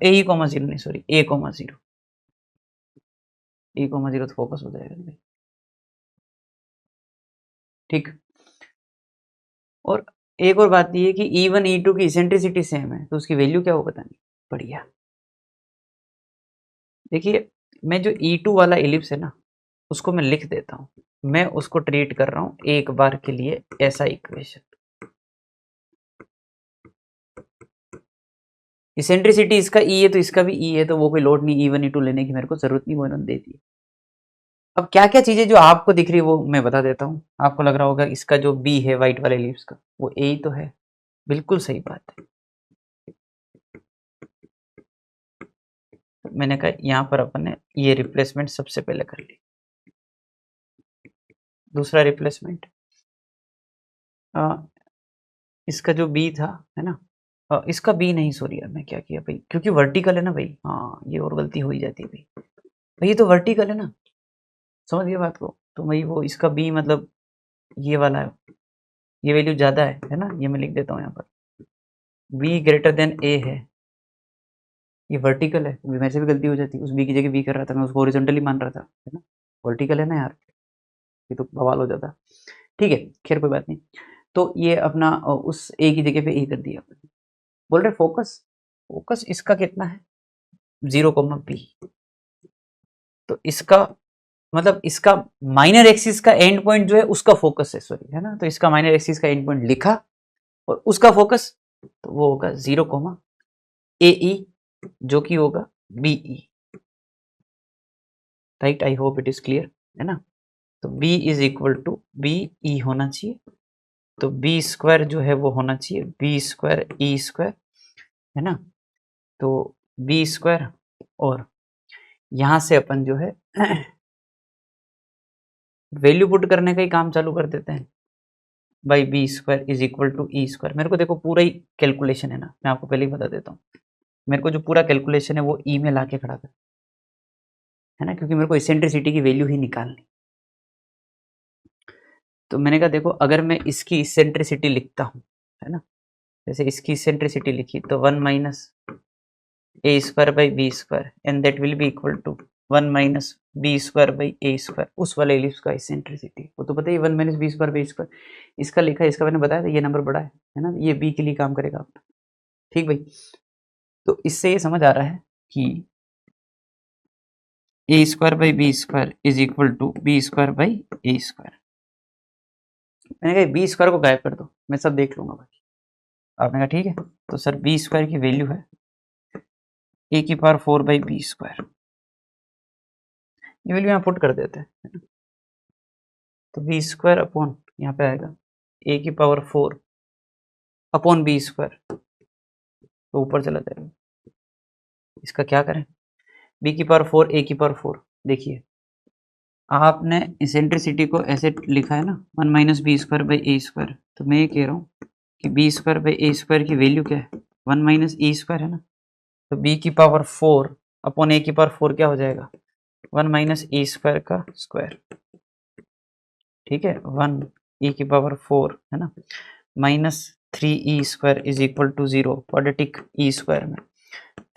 AE,0 नहीं सॉरी, A,0, A,0 तो फोकस हो जाएगा भाई। ठीक, और एक और बात ये है कि E1 E2 की इसेंट्रिसिटी सेम है, तो उसकी वैल्यू क्या हो पता नहीं। बढ़िया, देखिए मैं जो E2 वाला एलिप्स है ना, उसको मैं लिख देता हूँ, मैं उसको ट्रीट कर रहा हूँ एक बार के लिए ऐसा इक्वेशन। इसेंट्रिसिटी इसका E है तो इसका भी E है, तो वो कोई लोड नहीं E1 E2 लेने की मेरे को जरूरत नहीं, वो इन्होंने दे दी। अब क्या क्या चीजें जो आपको दिख रही है वो मैं बता देता हूँ। आपको लग रहा होगा इसका जो B है व्हाइट वाले लीव्स का, वो A ही तो है, बिल्कुल सही बात है। मैंने कहा यहाँ पर अपन ने ये रिप्लेसमेंट सबसे पहले कर ली। दूसरा रिप्लेसमेंट, इसका जो B था, है ना, इसका B नहीं सॉरी यार, मैं क्या किया भाई, क्योंकि वर्टिकल है ना भाई, हाँ ये और गलती हो ही जाती है भाई, भाई ये तो वर्टिकल है ना, समझ गए बात को, तो भाई वो इसका B मतलब ये वाला है, ये वैल्यू ज़्यादा है ना, ये मैं लिख देता हूँ यहाँ पर, B ग्रेटर देन A है, ये वर्टिकल है, मेरे से भी गलती हो जाती है, उस B की जगह B कर रहा था मैं, उसको हॉरिजॉन्टली मान रहा था, है ना, वर्टिकल है ना यार, ये तो बवाल हो जाता। ठीक है, खैर कोई बात नहीं। तो ये अपना उस A की जगह पे A कर दिया, बोल रहे फोकस, फोकस इसका कितना है 0,B, तो इसका मतलब इसका माइनर एक्सिस का एंड पॉइंट जो है उसका फोकस है, सॉरी, है ना, तो इसका माइनर एक्सिस का एंड पॉइंट लिखा और उसका फोकस, तो वो होगा 0,AE, जो कि होगा BE, right, I hope it is clear, है ना, तो B is equal to BE होना चाहिए, तो B स्क्वायर जो है वो होना चाहिए B स्क्वायर E स्क्वायर, है ना, तो B स्क्वायर, और यहां से अपन जो है वैल्यू पुट करने का ही काम चालू कर देते हैं, by B square is equal to E square. मेरे को देखो पूरा ही कैलकुलेशन है ना, मैं आपको पहले ही बता देता हूँ, मेरे को जो पूरा कैलकुलेशन है वो E में ला के खड़ा कर, है ना, क्योंकि मेरे को इसेंट्रिसिटी की वैल्यू ही निकालनी। तो मैंने कहा देखो अगर मैं इसकी इसेंट्रिसिटी लिखता हूँ, है ना, जैसे इसकी इसेंट्रिसिटी लिखी तो 1 minus A square by B square and that will be equal to 1 minus B square by A square, उस वाले एलिप्स का इसेंट्रिसिटी, वो तो पता ही 1 minus B square by square, इसका लिखा है, इसका मैंने बताया था ये नंबर बड़ा है ना, ये B के लिए काम करेगा आपका। ठीक भाई, तो इससे ये समझ आ रहा है कि A square by B square is equal to B square by A square. मैंने कहा B स्क्वायर को गायब कर दो, मैं सब देख लूंगा भाई, आपने कहा ठीक है, तो सर B स्क्वायर की वैल्यू है A की पावर 4 बाई B स्क्वायर, ये वैल्यू यहाँ पुट कर देते हैं, तो B स्क्वायर अपॉन यहाँ पे आएगा A की पावर 4 अपॉन B स्क्वायर, तो ऊपर चला जाएगा, इसका क्या करें, B की पावर 4 A की पावर 4, देखिए आपने इसेंट्रिसिटी को ऐसे लिखा है ना 1 minus B square by A square, तो मैं ये कह रहा हूँ कि B square by A square की वैल्यू क्या है 1 माइनस ई स्क्वायर, है ना, तो बी की पावर 4 अपॉन ए की पावर 4 क्या हो जाएगा 1 माइनस ई स्क्वायर का स्क्वायर, ठीक है, 1 ई की पावर 4, है ना, minus 3 E square is equal to 0, quadratic E square में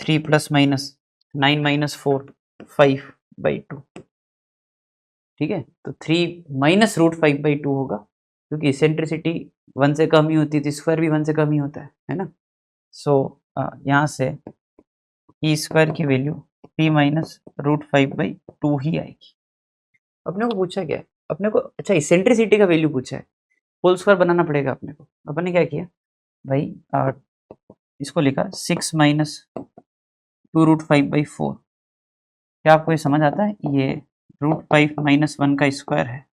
3 प्लस माइनस 9 माइनस 4 5/2, ठीक है। तो 3 माइनस रूट 5/2 होगा, क्योंकि इसेंट्रिसिटी 1 से कम ही होती है तो स्क्वायर भी 1 से कम ही होता है ना। सो यहाँ से ई स्क्वायर की वैल्यू 3 माइनस रूट 5/2 ही आएगी। अपने को पूछा क्या है, अपने को अच्छा इसेंट्रिसिटी का वैल्यू पूछा है, होल स्क्वायर बनाना पड़ेगा अपने को। अपन ने क्या किया भाई, इसको लिखा 6 माइनस 2√5/4। क्या आपको ये समझ आता है, ये √5 माइनस 1 का स्क्वायर है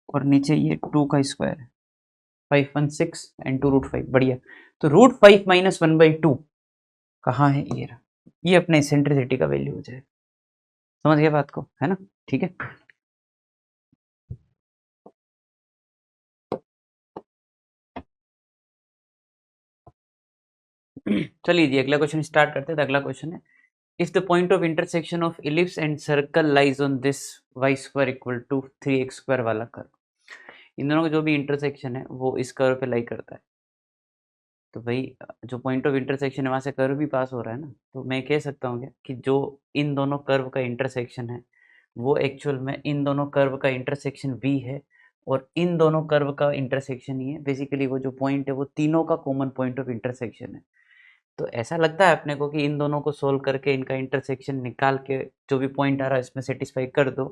और नीचे ये 2 का स्क्वायर है, 5 1 6 एंड 2√5, बढ़िया। तो √5 माइनस 1/2 कहाँ है, ये रहा, ये अपने इसेंट्रिसिटी का वैल्यू हो जाएगा। समझ गया बात को, है ना, ठीक है। चलिए जी अगला क्वेश्चन स्टार्ट करते हैं। तो अगला क्वेश्चन है, if the point of intersection of ellipse and circle lies on this y² equal to 3x² वाला कर्व, इन दोनों का जो भी इंटरसेक्शन है वो इस कर्व पे लाई करता है। तो भाई जो पॉइंट ऑफ इंटरसेक्शन है वहां से कर्व भी पास हो रहा है ना, तो मैं कह सकता हूँ क्या कि जो इन दोनों कर्व का इंटरसेक्शन है वो एक्चुअल में इन दोनों कर्व का इंटरसेक्शन भी है, और इन दोनों कर्व का इंटरसेक्शन ही है। बेसिकली वो जो पॉइंट है वो तीनों का कॉमन पॉइंट ऑफ इंटरसेक्शन है। तो ऐसा लगता है अपने को कि इन दोनों को सोल्व करके इनका इंटरसेक्शन निकाल के जो भी पॉइंट आ रहा है इसमें सेटिस्फाई कर दो।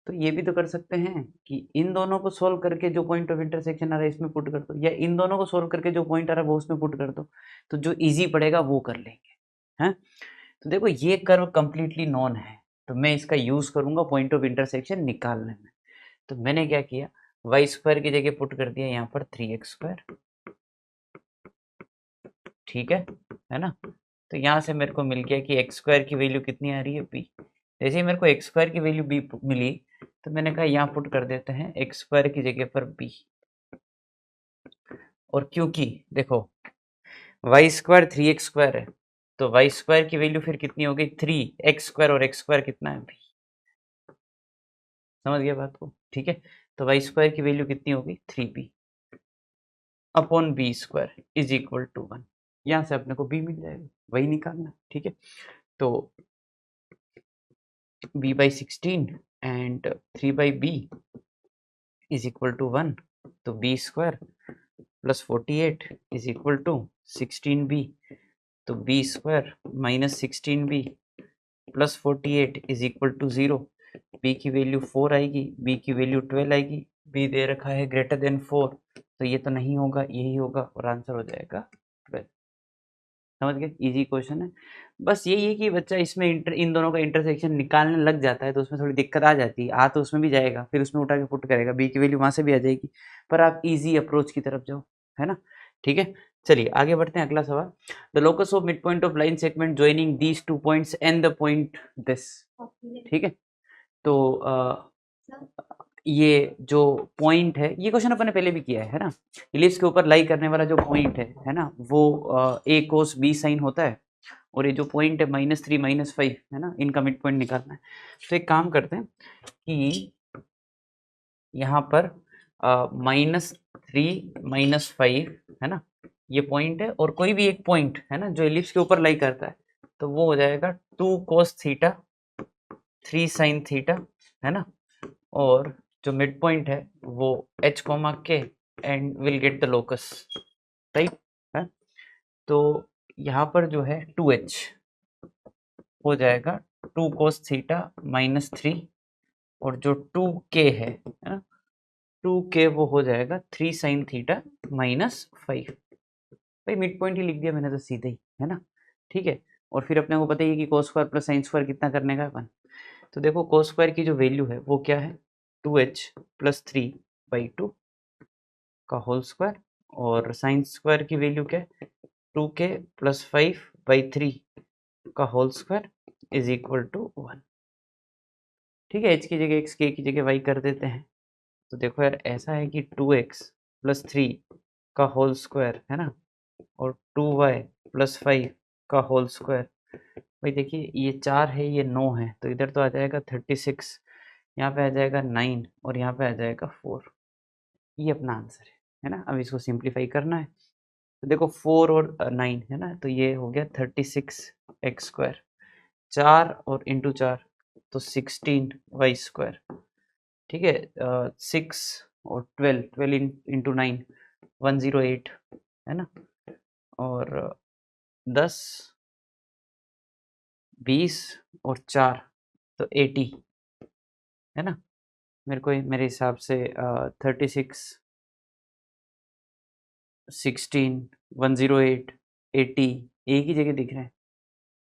तो ये भी तो कर सकते हैं कि इन दोनों को सोल्व करके जो पॉइंट ऑफ इंटरसेक्शन आ रहा है इसमें पुट कर दो, या इन दोनों को सोल्व करके जो पॉइंट आ रहा है वो उसमें पुट कर दो। तो जो इजी पड़ेगा वो कर लेंगे, हैं। तो देखो ये कर्व कंप्लीटली नॉन है, तो मैं इसका यूज करूंगा पॉइंट ऑफ इंटरसेक्शन निकालने में। तो मैंने क्या किया, y² की जगह पुट कर दिया यहाँ पर 3x², ठीक है ना। तो यहाँ से मेरे को मिल गया कि x² की वैल्यू कितनी आ रही है, b। जैसे ही मेरे को x² की वैल्यू b मिली तो मैंने कहा यहाँ पुट कर देते हैं x² की जगह पर b। और क्योंकि देखो y² 3x² है, तो y² की वैल्यू फिर कितनी हो गई 3x² और x² कितना है b। समझ गया बात को, ठीक है। तो y² की वैल्यू कितनी होगी 3b upon b² is equal to 1। यहाँ से अपने को b मिल जाएगा, वही निकालना, ठीक है। तो b/16 and 3/b is equal to 1, तो b² plus 48 is equal to 16b, तो b² minus 16b plus 48 is equal to 0। b की वैल्यू 4 आएगी, b की वैल्यू 12 आएगी, b दे रखा है ग्रेटर देन 4, तो ये तो नहीं होगा, यही होगा और आंसर हो जाएगा 12। समझ गए, इजी क्वेश्चन है। बस यही है कि बच्चा इसमें इन दोनों का इंटरसेक्शन निकालने लग जाता है तो उसमें थोड़ी दिक्कत आ जाती है। आ तो उसमें भी जाएगा, फिर उसमें उठा के पुट करेगा, बी की वैल्यू वहां से भी आ जाएगी, पर आप इजी अप्रोच की तरफ जाओ, है ना, ठीक है। चलिए आगे बढ़ते हैं, अगला सवाल, the locus of mid point of line segment joining these 2 points and the point this, ठीक है। तो ये जो पॉइंट है, ये क्वेश्चन अपन ने पहले भी किया है ना। इलिप्स के ऊपर लाई करने वाला जो पॉइंट है ना, वो a cos b साइन होता है, और ये जो पॉइंट है -3 -5 है ना, इनका मिड पॉइंट निकालना है। तो एक काम करते हैं कि यहाँ पर -3 -5 है ना, ये पॉइंट है, और कोई भी एक पॉइंट है ना जो इलिप्स के ऊपर लाई करता है, तो वो हो जाएगा 2 cos थीटा 3 sin थीटा, है ना। और जो मिड पॉइंट है वो h, k and will get the locus, right है। तो यहाँ पर जो है 2h हो जाएगा 2 cos थीटा -3, और जो 2k है ना, 2k वो हो जाएगा 3 sin थीटा -5। भाई मिड पॉइंट ही लिख दिया मैंने तो सीधे ही, है ना, ठीक है। और फिर अपने को पता ही है कि cos square plus sin square कितना करने का है अपन। तो देखो cos स्क्वायर की जो वैल्यू है वो क्या है, 2h प्लस 3/2 का होल स्क्वायर, और sin स्क्वायर की वैल्यू क्या है 2k प्लस 5/3 का whole square is equal to 1, ठीक है। h की जगह x, k की जगह y कर देते हैं। तो देखो यार ऐसा है कि 2x प्लस 3 का होल स्क्वायर है ना, और 2y प्लस 5 का होल स्क्वायर। भाई देखिए ये 4 है, ये 9 है, तो इधर तो आ जाएगा 36, यहाँ पे आ जाएगा 9, और यहाँ पे आ जाएगा 4। ये अपना आंसर है ना। अब इसको सिंप्लीफाई करना है, तो देखो 4 और 9 है ना, तो ये हो गया 36 x² 4 और इंटू 4 तो 16y²। ठीक है, 6 और 12 इंटू 9 108 है ना, और 10 20 और 4 तो 80 है ना। मेरे हिसाब से 36 16 108 80 एक ही जगह दिख रहे हैं।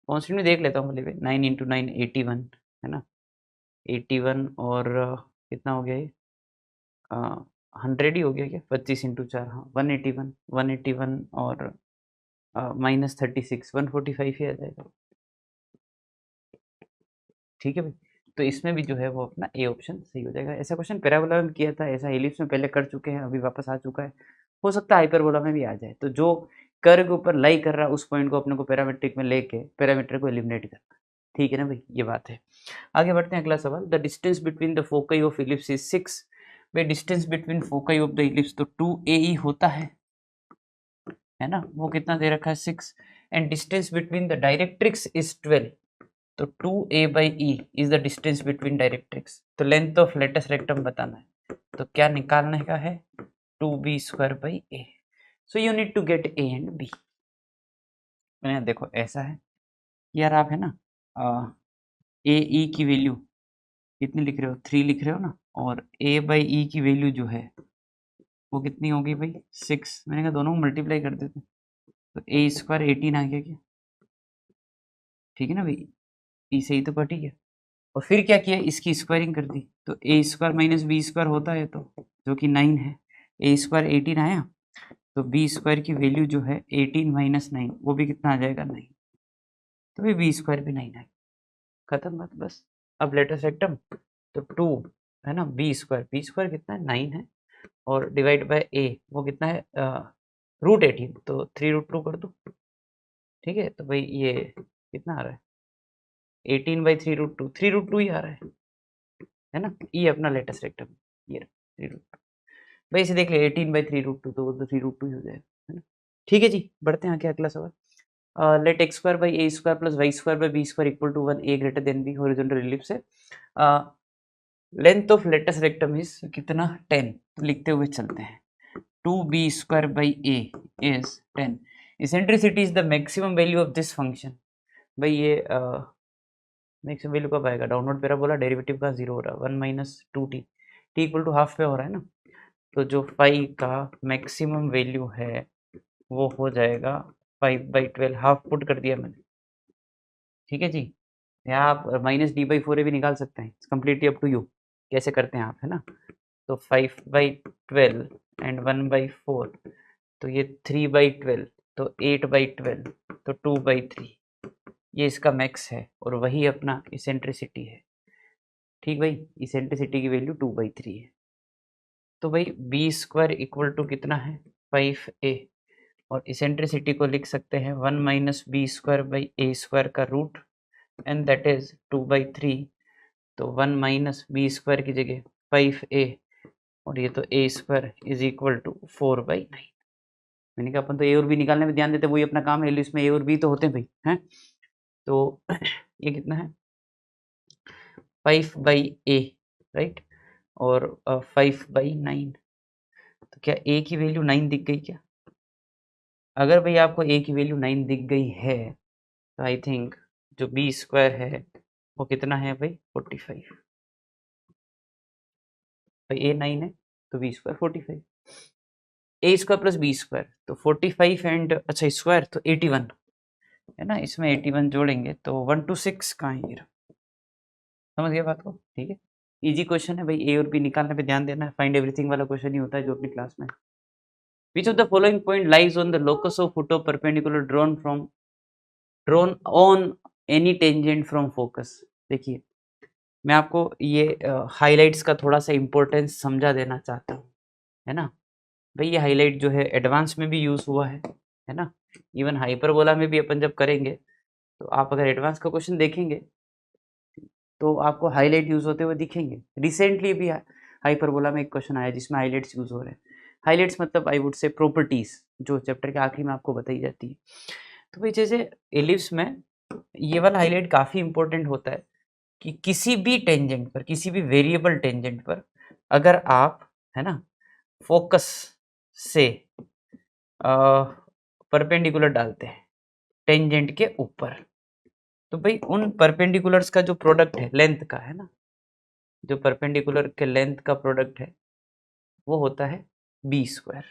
कॉन्स्टेंट में देख लेता हूँ, मतलब 9 इंटू 9 81 है ना, 81 और कितना हो गया ये 100 ही हो गया क्या, 25 इंटू 4 हाँ 181 और -36 145 ही आ जाएगा। ठीक है भाई, तो इसमें भी जो है वो अपना ए ऑप्शन सही हो जाएगा। ऐसा क्वेश्चन पैराबोला में किया था, ऐसा एलिप्स में पहले कर चुके हैं, अभी वापस आ चुका है, हो सकता है हाइपरबोला में भी आ जाए। तो जो कर्व के ऊपर लाई कर रहा है उस पॉइंट को अपने को पैरामीट्रिक में लेके पैरामीटर को एलिमिनेट करना। ठीक है ना भाई, ये बात है। आगे बढ़ते हैं, अगला सवाल, the distance between the foci of ellipse is 6। भाई distance between foci of the ellipse तो 2AE होता है ना, वो कितना दे रखा है 6, and distance between the directrix is 12। तो 2A/E is the distance between directrix. तो लेंथ ऑफ लेटस रेक्टम बताना है, तो क्या निकालने का है 2B² so you need to get A and B। देखो ऐसा है यार, आप है ना AE की वैल्यू कितनी लिख रहे हो 3 लिख रहे हो ना, और A/E की वैल्यू जो है वो कितनी होगी भाई 6। मैंने कहा दोनों को मल्टीप्लाई कर देते, तो A² 18 आ गया क्या। ठीक है ना भाई, ई से ही तो कटी है, और फिर क्या किया इसकी स्क्वायरिंग कर दी, तो A² - B² होता है तो जो कि 9 है, A² 18 आया, तो B² की वैल्यू जो है 18 - 9 वो भी कितना आ जाएगा 9, तो भी B² भी 9 है, खत्म बात बस। अब लेटेस्ट सेक्टम तो 2 है ना, B² कितना है 9 है, और डिवाइड बाय A वो कितना है √18, तो 3√2 कर दो। ठीक है, तो भाई ये कितना आ रहा है 18/3√2, 3√2 ही आ रहा है ना, ये अपना लेटेस्ट रेक्टम, ये 3√2। भाई इसे देख ले 18/3√2, तो वो तो 3√2 ही हो जाएगा, है ना। ठीक है जी, बढ़ते हैं आगे, अगला सवाल, let x² + a² + b² = 1, a greater than b, horizontal ellipse है, length of latus rectum is कितना 10, तो लिखते हुए चलते हैं 2b²/a is 10, eccentricity is the maximum value of this function. भाई ये मैक्सिमम वैल्यू कब आएगा, डाउनवर्ड पैराबोला, डेरिवेटिव का 0 हो रहा है 1 - 2t, t = हाफ पे हो रहा है ना, तो जो फाई का मैक्सिमम वैल्यू है वो हो जाएगा 5/12, हाफ पुट कर दिया मैंने। ठीक है जी, या आप -d/4 भी निकाल सकते हैं, it's completely up to you कैसे करते हैं आप, है ना। तो 5/12 एंड 1/4, तो ये 3/12, तो 8/12, तो 2/3, ये इसका मैक्स है, और वही अपना इसेंट्रिसिटी है। ठीक भाई, इसेंट्रिसिटी की वैल्यू 2/3 है, तो भाई B² = कितना है 5a, और इसेंट्रिसिटी को लिख सकते हैं 1 - B²/a² का रूट, एंड दैट इज 2/3, तो 1 - B² की जगह 5a, और ये तो a² = 4/9। मैंने कहा अपन तो a और b निकालने में ध्यान देते, वही अपना काम है, इसमें a और b तो होते हैं भाई, हैं। तो ये कितना है 5/a, राइट, और 5/9, तो क्या a की वैल्यू 9 दिख गई क्या। अगर भाई आपको a की वैल्यू 9 दिख गई है, तो आई थिंक जो B² है वो कितना है भाई 45, भाई a 9 है तो B² 45, a² + B² तो 45 एंड अच्छा स्क्वायर तो 81 है ना, इसमें 81 जोड़ेंगे तो 1 to 6 कहाँ है ये, समझ गया बात को। ठीक है, इजी क्वेश्चन है भाई, ए और बी निकालने पे ध्यान देना है, फाइंड एवरीथिंग वाला क्वेश्चन ही होता है जो अपनी क्लास में। Which of the following point lies on the locus of photo perpendicular drawn on any tangent from focus. देखिए मैं आपको ये हाइलाइट्स का थोड़ा सा इंपॉर्टेंस समझा देना चाहता हूँ, है ना भाई। ये हाईलाइट जो है एडवांस में भी यूज हुआ है ना, इवन हाइपरबोला में भी अपन जब करेंगे, तो आप अगर एडवांस का क्वेश्चन देखेंगे तो आपको हाईलाइट यूज होते हुए दिखेंगे। रिसेंटली भी हाइपरबोला में एक क्वेश्चन आया जिसमें हाईलाइट्स यूज हो रहे हैं। हाईलाइट्स मतलब आई वुड से प्रॉपर्टीज जो चैप्टर के आखिरी में आपको बताई जाती है। तो भाई जैसे एलिप्स में ये वाला हाईलाइट काफी इंपॉर्टेंट होता है कि किसी भी टेंजेंट पर, किसी भी वेरिएबल टेंजेंट पर अगर आप, है ना, फोकस से परपेंडिकुलर डालते हैं टेंजेंट के ऊपर, तो भाई उन परपेंडिकुलर्स का जो प्रोडक्ट है लेंथ का, है ना, जो परपेंडिकुलर के लेंथ का प्रोडक्ट है वो होता है बी स्क्वायर,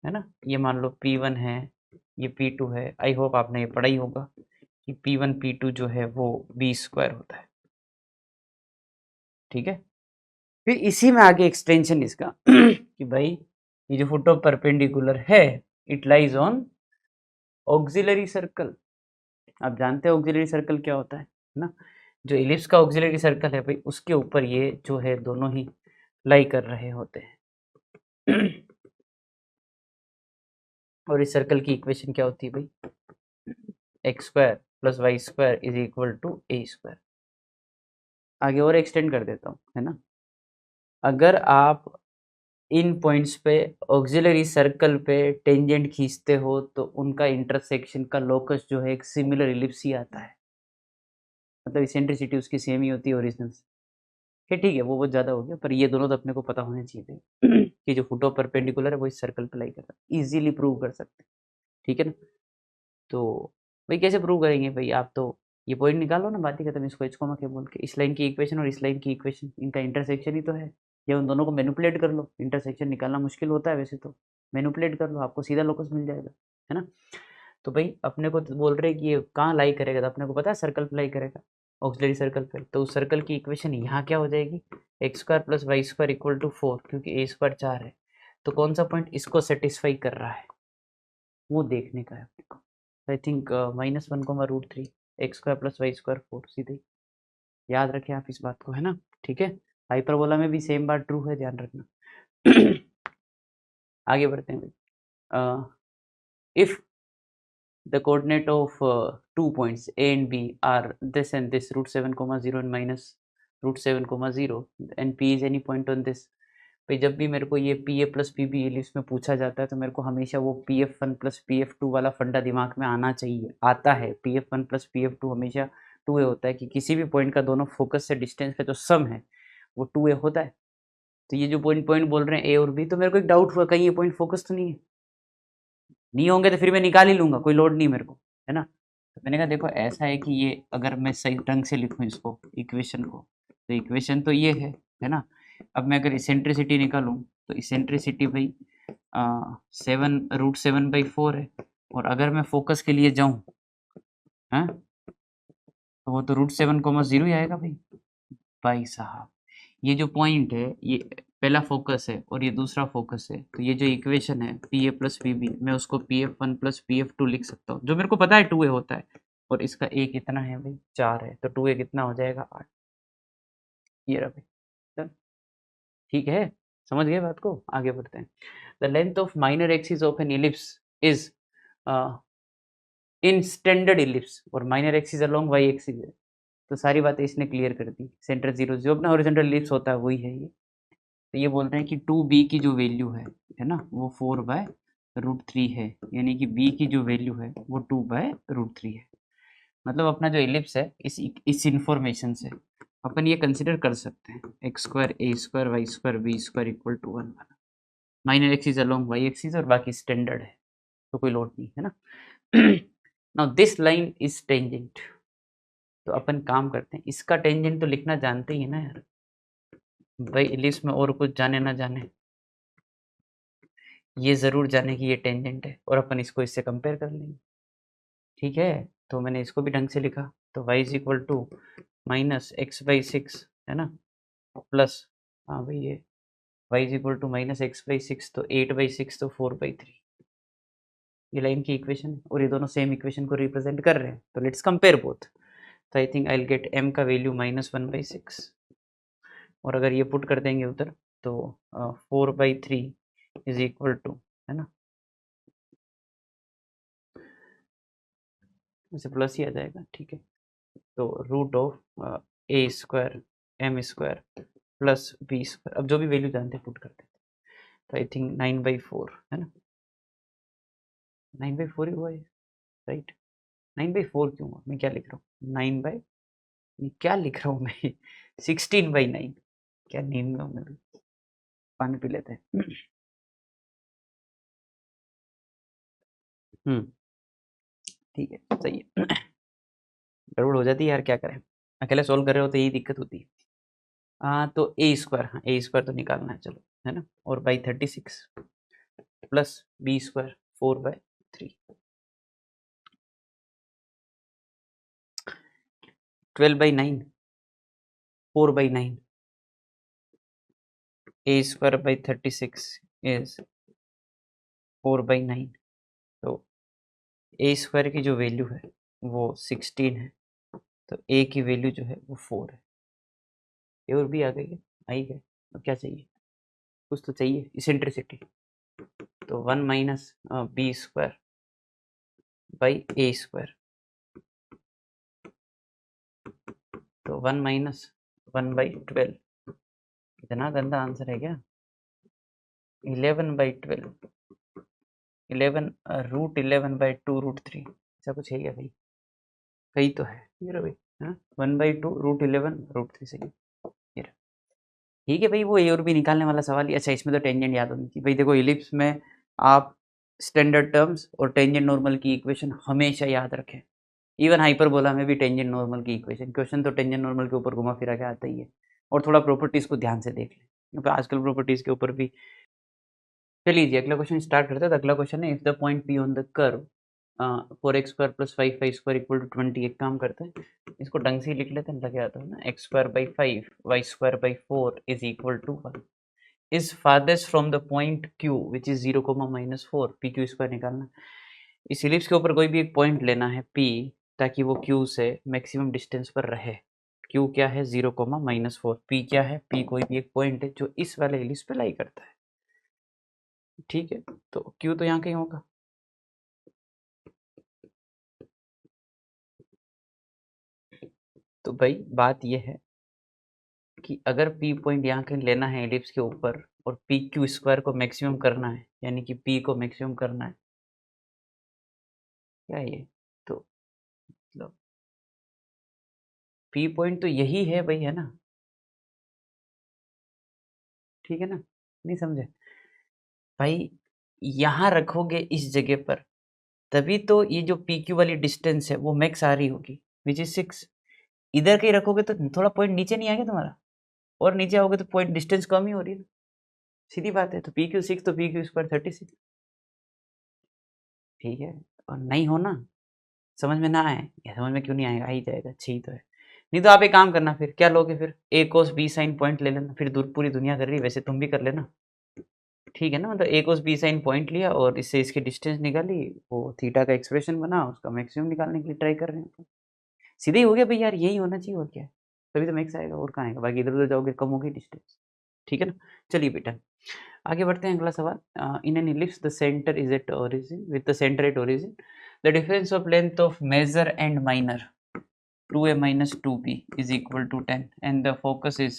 है ना। ये मान लो P1 है, ये P2 है। आई होप आपने ये पढ़ा ही होगा कि P1 P2 जो है वो बी स्क्वायर होता है, ठीक है। फिर इसी में आगे एक्सटेंशन इसका कि भाई ये जो फोटो परपेंडिकुलर है it lies on auxiliary circle. आप जानते हैं ऑक्सिलरी सर्कल क्या होता है ना, जो इलिप्स का ऑक्सिलरी सर्कल है भाई उसके ऊपर ये जो है दोनों ही लाई कर रहे होते हैं। और इस सर्कल की इक्वेशन क्या होती है भाई, X square plus Y square is equal to A square. आगे और एक्सटेंड कर देता हूँ, है ना। अगर आप इन पॉइंट्स पे ऑक्सिलरी सर्कल पे टेंजेंट खींचते हो तो उनका इंटरसेक्शन का लोकस जो है एक सिमिलर इलिप्स ही आता है, मतलब इसेंट्रिसिटी उसकी सेम ही होती है ओरिजिनल से। ठीक है, वो बहुत ज़्यादा हो गया, पर ये दोनों तो अपने को पता होने चाहिए कि जो फोटो परपेंडिकुलर है वो इस सर्कल पे लाई कर रहा है, इजीली प्रूव कर सकते हैं, ठीक है ना। तो भाई कैसे प्रूव करेंगे भाई, आप तो ये पॉइंट निकालो ना, बात ही खत्म। इसको एच कोमा के बोल के इस लाइन की इक्वेशन और इस लाइन की इक्वेशन इनका इंटरसेक्शन ही तो है, या उन दोनों को मैनिपुलेट कर लो। इंटरसेक्शन निकालना मुश्किल होता है वैसे तो, मैनिपुलेट कर लो आपको सीधा लोकस मिल जाएगा, है ना। तो भाई अपने को तो बोल रहे हैं कि ये कहाँ लाई करेगा, तो अपने को पता है सर्कल पे लाई करेगा, ऑक्सिलरी सर्कल पे। तो उस सर्कल की इक्वेशन यहाँ क्या हो जाएगी, x square plus Y square equal to 4, क्योंकि ए स्क्वायर 4 है। तो कौन सा पॉइंट इसको सेटिस्फाई कर रहा है वो देखने का है अपने को। I think -1,√3 x square plus Y square 4, सीधे ही। याद रखें आप इस बात को, है ना, ठीक है। हाइपरबोला में भी सेम बात ट्रू है, ध्यान रखना। आगे बढ़ते हैं। If the coordinate of 2 points A and B are this and this, √7, 0 and minus √7, 0, and P is any point on this। भाई जब भी मेरे को ये p a plus p b list में पूछा जाता है तो मेरे को हमेशा वो PF1 प्लस PF2 वाला फंडा दिमाग में आना चाहिए, आता है। PF1 प्लस PF2 हमेशा 2A होता है कि किसी भी पॉइंट का दोनों फोकस से डिस्टेंस का जो सम है वो 2A होता है। तो ये जो पॉइंट पॉइंट बोल रहे हैं ए और बी, तो मेरे को एक डाउट हुआ कहीं ये पॉइंट फोकस तो नहीं है। नहीं होंगे तो फिर मैं निकाल ही लूँगा, कोई लोड नहीं मेरे को, है ना। तो मैंने कहा देखो ऐसा है कि ये अगर मैं सही ढंग से लिखूँ इसको इक्वेशन को, तो इक्वेशन तो ये है ना। अब मैं अगर इसेंट्रिसिटी निकालूँ तो इसेंट्रिसिटी भाई 7√7/4 है, और अगर मैं फोकस के लिए जाऊँ, हैं, तो वो तो √7, 0 ही आएगा भाई। भाई साहब ये जो पॉइंट है ये पहला फोकस है और ये दूसरा फोकस है, तो ये जो इक्वेशन है p a plus p b, मैं उसको PF1 प्लस PF2 लिख सकता हूँ, जो मेरे को पता है 2A होता है। और इसका ए कितना है भाई, 4 है, तो 2A कितना हो जाएगा, 8। ये रहा भाई, चल ठीक है, समझ गए बात को। आगे बढ़ते हैं। The length of minor axis of an ellipse is in standard ellipse और minor axis along y axis है। तो सारी बातें इसने क्लियर कर दी। सेंटर 0 जो अपना हॉरिजॉन्टल इलिप्स होता है वही है ये। तो ये बोल रहे हैं कि 2b की जो वैल्यू है ना, वो 4/√3 है, यानी कि b की जो वैल्यू है वो 2/√3 है। मतलब अपना जो इलिप्स है इस इंफॉर्मेशन से अपन ये कंसिडर कर सकते हैं x square a square Y square b square equal to 1 वाला। Minor axis along y axis और बाकी स्टैंडर्ड है, तो कोई लोड नहीं है ना। Now this line is tangent. तो अपन काम करते हैं, इसका टेंजेंट तो लिखना जानते ही है ना यार भाई, इलिप्स में और कुछ जाने ना जाने, ये ज़रूर जाने कि ये टेंजेंट है और अपन इसको इससे कंपेयर कर लेंगे, ठीक है। तो मैंने इसको भी ढंग से लिखा, तो y is equal to -x/6, है ना, प्लस, हाँ भाई ये y is equal to -x/6, तो 8/6, तो 4/3। ये लाइन की इक्वेशन है और ये दोनों सेम इक्वेशन को रिप्रेजेंट कर रहे हैं, तो लेट्स कंपेयर बोथ। तो I think I will get m का वैल्यू -1/6, और अगर ये पुट कर देंगे उधर तो 4/3 इज इक्वल टू, है ना, इसे प्लस ही आ जाएगा, ठीक है। तो √(a², m² प्लस b², अब जो भी वैल्यू जानते हैं पुट करते हैं। तो आई थिंक 9/4 है ना, 9/4 ही हुआ है, राइट। 9/4 क्यों हुआ? मैं क्या लिख रहा हूँ? 9 बाई, क्या लिख रहा हूँ मैं? 16/9। क्या नींद में हूँ मैं भी? पानी पी लेते हैं। ठीक है, सही है। गड़बड़ हो जाती है यार, क्या करें, अकेले सोल्व कर रहे हो तो यही दिक्कत होती है। तो ए स्क्वायर, हाँ ए स्क्वायर तो निकालना है, चलो, है ना। और by 36 plus B square 4/3, 12/9, 4/9, a square by 36 is 4/9। तो ए स्क्वायर की जो वैल्यू है वो 16 है, तो ए की वैल्यू जो है वो 4 है। ए और बी आ गई है, आई है। अब क्या चाहिए? कुछ तो चाहिए, इसेंट्रिसिटी। तो 1 minus B square by A square, तो 1 माइनस 1/12। इतना गंदा आंसर है क्या? 11/12, 11 √11/2√3, ऐसा कुछ है क्या भाई? कहीं तो है ये रहा भाई, है ना, 1/2 √11√3 सही है ये रहा। ठीक है भाई, वो ए और बी निकालने वाला सवाल ही। अच्छा, इसमें तो टेंजेंट याद होनी चाहिए भाई। देखो इलिप्स में आप स्टैंडर्ड टर्म्स और टेंजेंट नॉर्मल की इक्वेशन हमेशा याद रखें। इवन हाइपरबोला में भी टेंजेंट नॉर्मल की इक्वेशन, क्वेश्चन तो टेंजेंट नॉर्मल के ऊपर घुमा फिरा के आता ही है। और थोड़ा प्रॉपर्टीज को ध्यान से देख लें, क्योंकि आजकल प्रॉपर्टीज के ऊपर भी। चलिए जी, अगला क्वेश्चन स्टार्ट करते हैं। तो अगला क्वेश्चन है, if the point P on the curve 4x² + 5y² = 20। एक काम करते हैं, इसको ढंग से ही लिख लेते हैं, लगे आता है ना। x²/5 y²/4 is equal to 1 is farthest from the point q which is 0, -4। pq² निकालना। इस इलिप्स के ऊपर कोई भी एक पॉइंट लेना है p, ताकि वो q से मैक्सिमम डिस्टेंस पर रहे। q क्या है? 0, -4। p क्या है? p कोई भी एक पॉइंट है जो इस वाले इलिप्स पे लाई करता है। ठीक है, तो q तो यहाँ कहीं होगा। तो भाई बात यह है कि अगर p पॉइंट यहाँ कहीं लेना है एलिप्स के ऊपर, और pq² को मैक्सिमम करना है, यानी कि p को मैक्सिमम करना है, क्या है ये? तो मतलब p पॉइंट तो यही है भाई, है ना? ठीक है ना, नहीं समझे भाई? यहाँ रखोगे इस जगह पर, तभी तो ये जो pq वाली डिस्टेंस है वो मैक्स आ रही होगी, विच इज 6। इधर कहीं रखोगे तो थोड़ा पॉइंट नीचे नहीं आ गया तुम्हारा, और नीचे आओगे तो पॉइंट डिस्टेंस कम ही हो रही है ना, सीधी बात है। तो pq 6 तो pq² 36। ठीक है, और नहीं हो ना, समझ में ना आए या समझ में क्यों नहीं आएगा, आ ही जाएगा, अच्छी ही तो है। नहीं तो आप एक काम करना, फिर क्या लोगे? फिर a cos b sin point ले लेना, फिर दूर पूरी दुनिया कर रही है, वैसे तुम भी कर लेना। ठीक है ना, मतलब a cos b sin point लिया और इससे इसकी डिस्टेंस निकाली, वो थीटा का एक्सप्रेशन बना, उसका मैक्सिमम निकालने के लिए ट्राई कर रहे हैं। सीधे ही हो गया भाई यार, यही होना चाहिए, और क्या है। तभी तो मैक्स आएगा, और कहाँ आएगा? बाकी इधर उधर जाओगे कम होगी डिस्टेंस। ठीक है ना, चलिए बेटा आगे बढ़ते हैं। अगला सवाल, in an ellipse the centre is at origin with the centre at origin, the difference of length of major and minor 2a minus 2b is equal to 10 and the focus is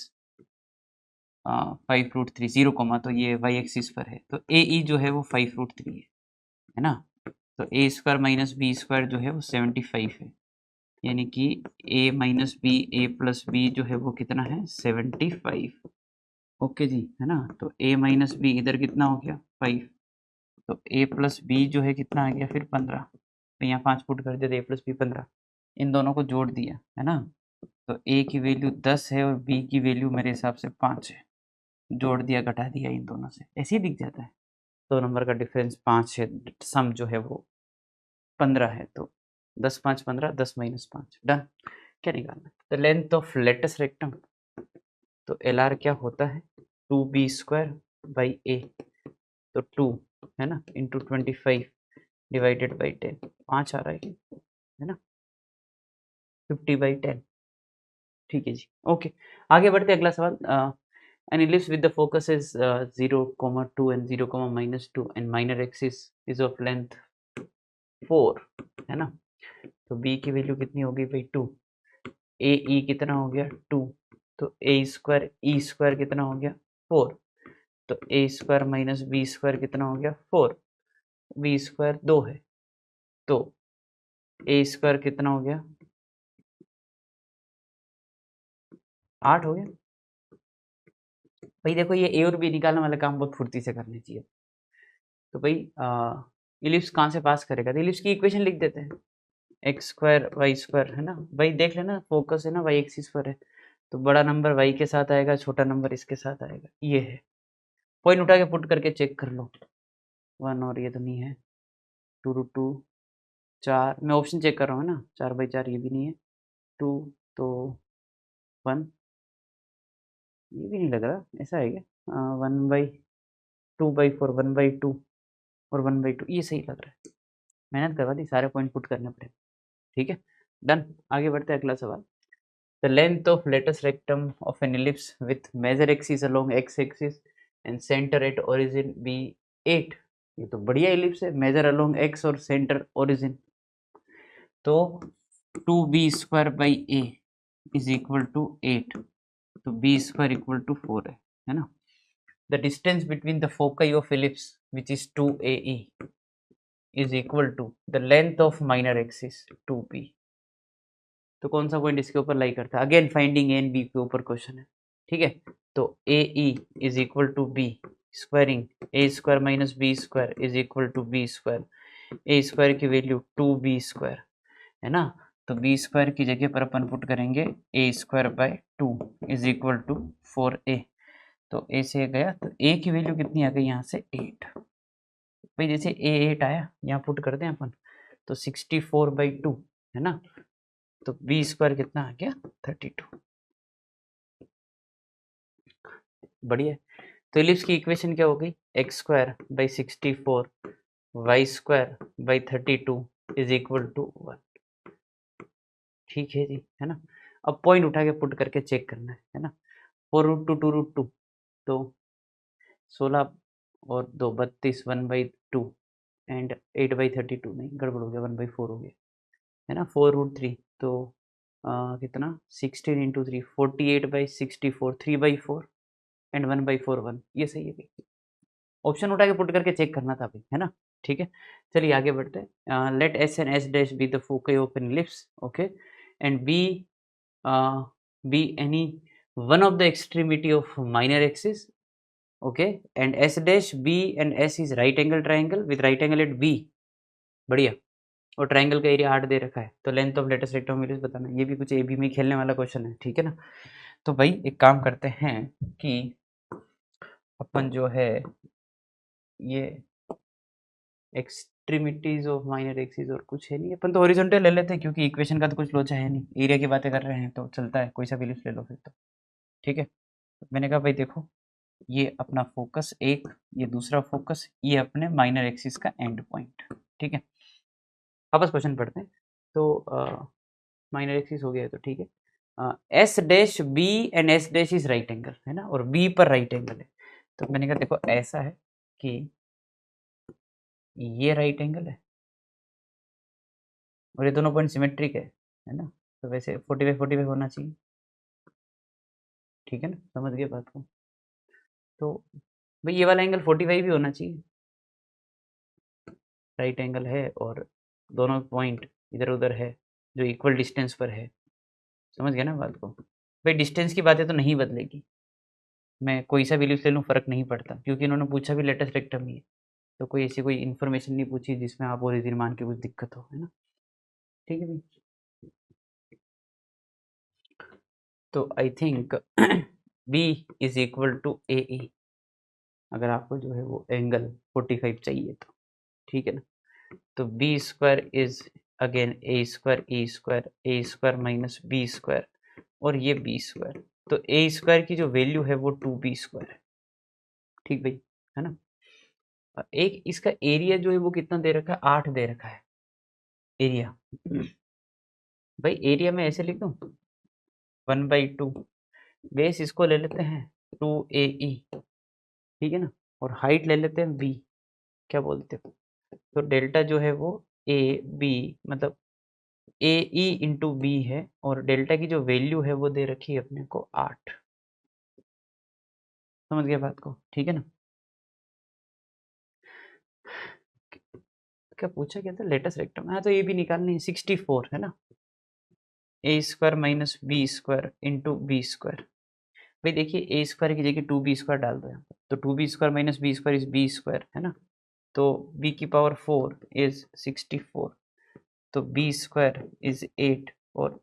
5√3 0, तो ये y axis पर है, तो a ई जो है वो 5√3 है ना। तो a² माइनस बी स्क्वायर जो है वो 75 है, यानी कि a minus b a plus b जो है वो कितना है? 75। ओके जी, है ना। तो a माइनस बी इधर कितना हो गया? 5। तो a प्लस बी जो है कितना आ गया फिर? 15। तो यहाँ 5 पुट कर देते, a प्लस बी 15, इन दोनों को जोड़ दिया, है ना। तो a की वैल्यू 10 है और b की वैल्यू मेरे हिसाब से 5 है, जोड़ दिया घटा दिया इन दोनों से, ऐसे ही दिख जाता है। 2 नंबर का डिफरेंस 5 है, सम जो है वो 15 है। तो 10 5 15, 10 - 5, डन। क्या निकालना? The length of latus rectum, तो एल आर क्या होता है? 2b² बाई ए, तो 2 है ना इंटू 25 डिवाइडेड बाई 10, 5 आ रहा है ना, 50/10। ठीक है जी, ओके। आगे बढ़ते अगला सवाल। an ellipse with the focus is 0, 2 and 0, -2 and minor axis is of length 4, है ना। तो b की वैल्यू कितनी होगी भाई? 2। ए ई कितना हो गया? 2। तो e² कितना हो गया? 4। तो a² माइनस b² कितना हो गया? 4। b² 2 है, तो ए स्क्वायर कितना हो गया, 8 हो गया। भाई देखो ये ए और बी निकालने वाला काम बहुत फुर्ती से करना चाहिए। तो भाई इलिप्स कहाँ से पास करेगा, तो इलिप्स की इक्वेशन लिख देते हैं, एक्स स्क्वायर वाई स्क्वायर, है ना भाई, देख लेना फोकस है ना वाई एक्सिस पर है, तो बड़ा नंबर वाई के साथ आएगा, छोटा नंबर इसके साथ आएगा, ये है। पॉइंट उठा के पुट करके चेक कर लो, 1 और ये तो नहीं है, 2√2 4, मैं ऑप्शन चेक कर रहा हूँ ना, 4/4 ये भी नहीं है, 2 तो 1 ये भी नहीं लग रहा, ऐसा है क्या, 1/2/4, 1/2 और 1/2 ये सही लग रहा है। मेहनत करवा दी, सारे पॉइंट पुट करने पड़े। ठीक है, डन। आगे बढ़ते हैं, अगला सवाल। The length of latus rectum of an ellipse with major axis along x axis and centre at origin be 8। ये तो बढ़िया इलिप्स है, मेजर अलोंग एक्स और सेंटर ओरिजिन, तो 2b² a is equal to 8, तो b² इक्वल टू 4 है ना। The distance between the foci of ellipse which is 2ae is equal to the length of minor axis 2p। तो कौन सा point इसके ऊपर लाई करता है, again finding a and b के ऊपर क्वेश्चन है। ठीक है, तो a e is equal to b squaring a square minus B square is equal to b square, a square की वैल्यू 2b² है ना, तो बी स्क्वायर की जगह पर अपन पुट करेंगे a²/2 is equal to 4a। तो ए से गया तो ए की वैल्यू कितनी आ गई यहाँ से 8। भाई जैसे ए 8 आया यहाँ पुट कर दें अपन, तो 64/2 है ना, तो बी स्क्वायर कितना आ गया 32। बढ़िया। तो इलिप्स की इक्वेशन क्या हो गई, x²/64 y²/32 is equal to 1। ठीक है जी, है ना। अब पॉइंट उठा के पुट करके चेक करना है ना। 4√2 2√2 तो 16 और 2 32 1/2 एंड 8/32 नहीं गड़बड़ हो गया, 1/4 हो गया है ना। 4√3 तो कितना 16 इंटू 3 48/64 3/4 एंड 1/4 1, ये सही है भाई। ऑप्शन उठा के पुट करके चेक करना था भाई, है ना। ठीक है, चलिए आगे बढ़ते हैं। Let s and s dash be the foci of an ellipse, okay, and b be any one of the extremity of minor axis, okay, and s dash b and s is right angle triangle with right angle at b. बढ़िया। और triangle का area 8 दे रखा है, तो length of latus rectum ellipse बताना। ये भी कुछ ए बी में खेलने वाला क्वेश्चन है, ठीक है ना। तो भाई एक काम करते हैं कि अपन जो है ये एक्सट्रीमिटीज ऑफ माइनर एक्सिस और कुछ है नहीं, अपन तो हॉरिजॉन्टल ले लेते हैं क्योंकि इक्वेशन का तो कुछ लोचा है नहीं, एरिया की बातें कर रहे हैं तो चलता है, कोई सा भी लिस्ट ले लो फिर तो। ठीक है, मैंने कहा भाई देखो ये अपना फोकस एक, ये दूसरा फोकस, ये अपने माइनर एक्सिस का एंड पॉइंट। ठीक है, वापस क्वेश्चन पढ़ते हैं। तो माइनर एक्सिस हो गया है तो ठीक है। S dash b and s dash is right angle है ना, और बी पर राइट एंगल है, तो मैंने कहा देखो ऐसा है कि ये राइट एंगल है और ये दोनों पॉइंट सिमेट्रिक है ना, तो वैसे 45 होना चाहिए। ठीक है ना, समझ गए बात को। तो भाई ये वाला एंगल 45 भी होना चाहिए, राइट एंगल है और दोनों पॉइंट इधर उधर है जो इक्वल डिस्टेंस पर है। समझ गया ना बात को। भाई डिस्टेंस की बातें तो नहीं बदलेगी, मैं कोई सा वैल्यू ले लूँ फ़र्क नहीं पड़ता, क्योंकि इन्होंने पूछा भी लेटेस्ट रेक्टम ही है, तो कोई ऐसी कोई इन्फॉर्मेशन नहीं पूछी जिसमें आप ओरिजिन मान के कुछ दिक्कत हो, है ना। ठीक है भाई, तो I think b is equal to a e, अगर आपको जो है वो एंगल 45 चाहिए तो। ठीक है ना, तो b square is again a square minus B square, और ये बी स्क्वायर, तो ए स्क्वायर की जो वैल्यू है वो 2b² है। ठीक भाई, है ना। एक इसका एरिया जो है वो कितना दे रखा है, 8 दे रखा है एरिया। भाई एरिया में ऐसे लिख दूं 1/2, बेस इसको ले लेते हैं 2ae, ठीक है ना, और हाइट ले लेते हैं b, क्या बोलते हो, तो डेल्टा जो है वो ए बी मतलब ए ई इंटू बी है, और डेल्टा की जो वैल्यू है वो दे रखी है अपने को 8। समझ गया बात को, ठीक है ना। क्या पूछा क्या था, लेटेस्ट रेक्टम। हाँ तो ये भी निकालनी है, 64 है ना, a square minus B square into b square. भाई देखिए ए स्क्वायर की जगह 2b स्क्वायर डाल दो यहाँ पर, तो 2b square minus B square is b square है ना, तो b की पावर 4 इज 64, तो b स्क्वायर इज 8, और